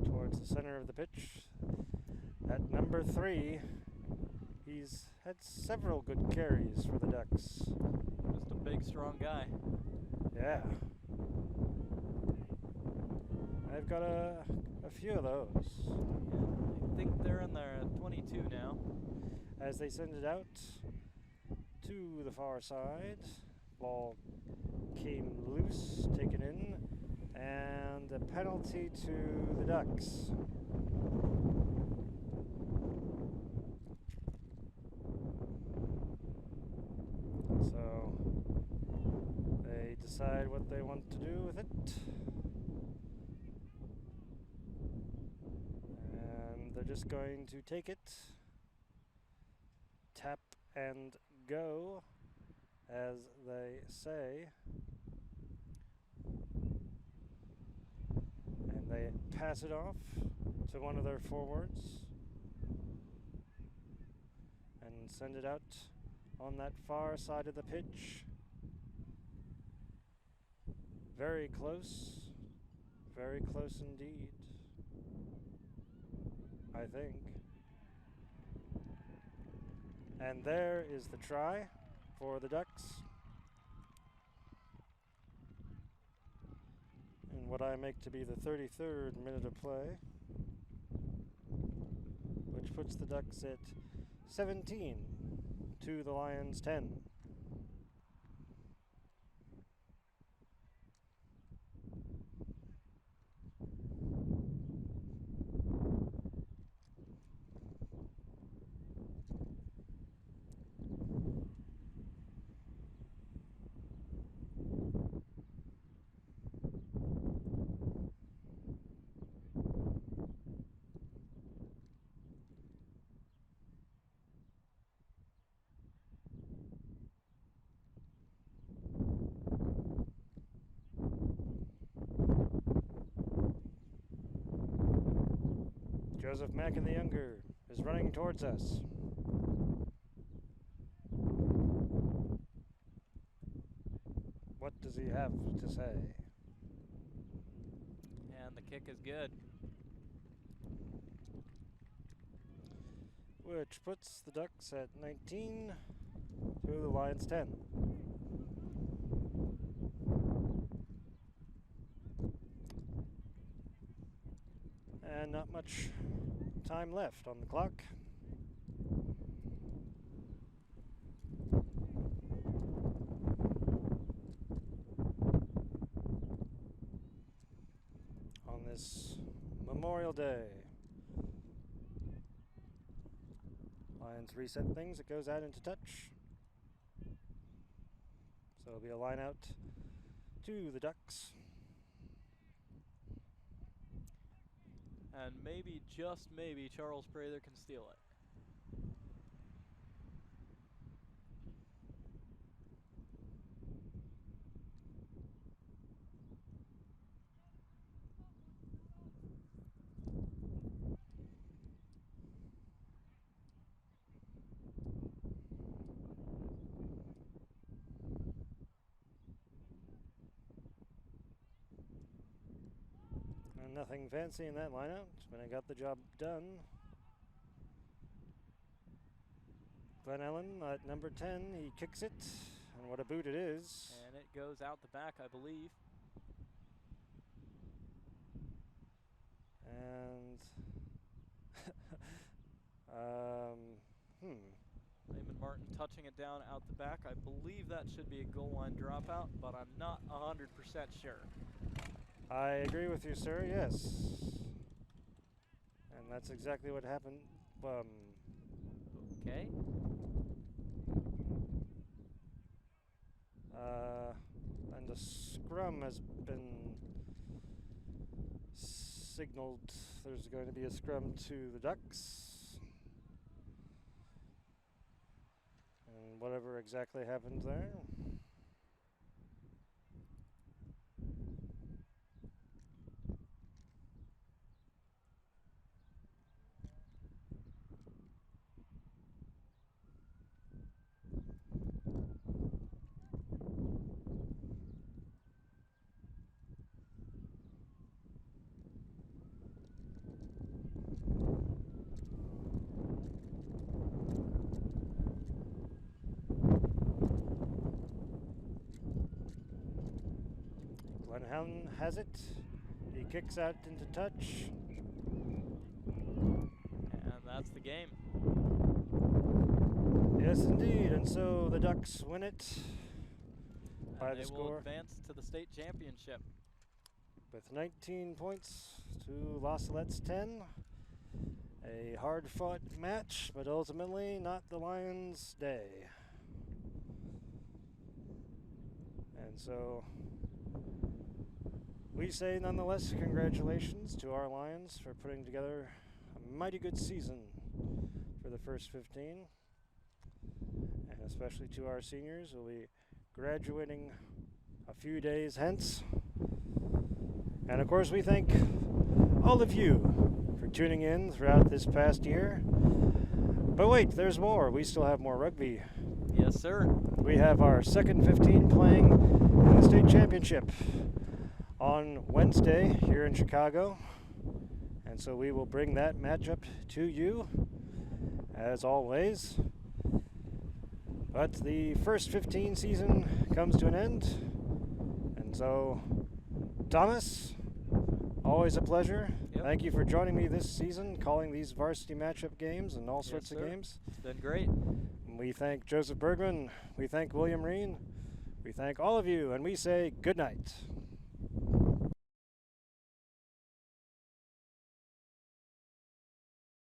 Towards the center of the pitch. At number 3, he's had several good carries for the Ducks. Just a big, strong guy. Yeah. I've got a few of those. Yeah, I think they're in their 22 now. As they send it out to the far side. Ball came loose, taken in, and a penalty to the Ducks. So they decide what they want to do with it. And they're just going to take it, tap and go, as they say. And they pass it off to one of their forwards and send it out on that far side of the pitch. Very close indeed, I think. And there is the try for the Ducks. In what I make to be the 33rd minute of play, which puts the Ducks at 17 to the Lions 10. Joseph Mackin the Younger is running towards us. do you have to say? And the kick is good. Which puts the Ducks at 19 to the Lions 10. And not much time left on the clock. On this Memorial Day. Lions reset things, it goes out into touch. So it'll be a line out to the Ducks. And maybe, just maybe, Charles Prather can steal it. And nothing fancy in that lineup, but I got the job done. Glen Ellyn at number 10, he kicks it, and what a boot it is. And it goes out the back, I believe. And Raymond Martin touching it down out the back. I believe that should be a goal line dropout, but I'm not 100% sure. I agree with you, sir, yes. And that's exactly what happened. Okay. And the scrum has been signaled. There's going to be a scrum to the Ducks. And whatever exactly happened there. Glen Ellyn has it. He kicks out into touch. And that's the game. Yes, indeed. And so the Ducks win it by And the they will score advance to the state championship. with 19 points to La Salette's 10. A hard-fought match, but ultimately not the Lions' day. And so we say nonetheless congratulations to our Lions for putting together a mighty good season for the first 15. And especially to our seniors who will be graduating a few days hence. And of course we thank all of you for tuning in throughout this past year. But wait, there's more. We still have more rugby. Yes, sir. We have our second 15 playing in the state championship on Wednesday here in Chicago. And so we will bring that matchup to you as always. But the first 15 season comes to an end. And so, Thomas, always a pleasure. Yep. Thank you for joining me this season, calling these varsity matchup games and all sorts of games. It's been great. We thank Joseph Bergman. We thank William Reen. We thank all of you, and we say good night.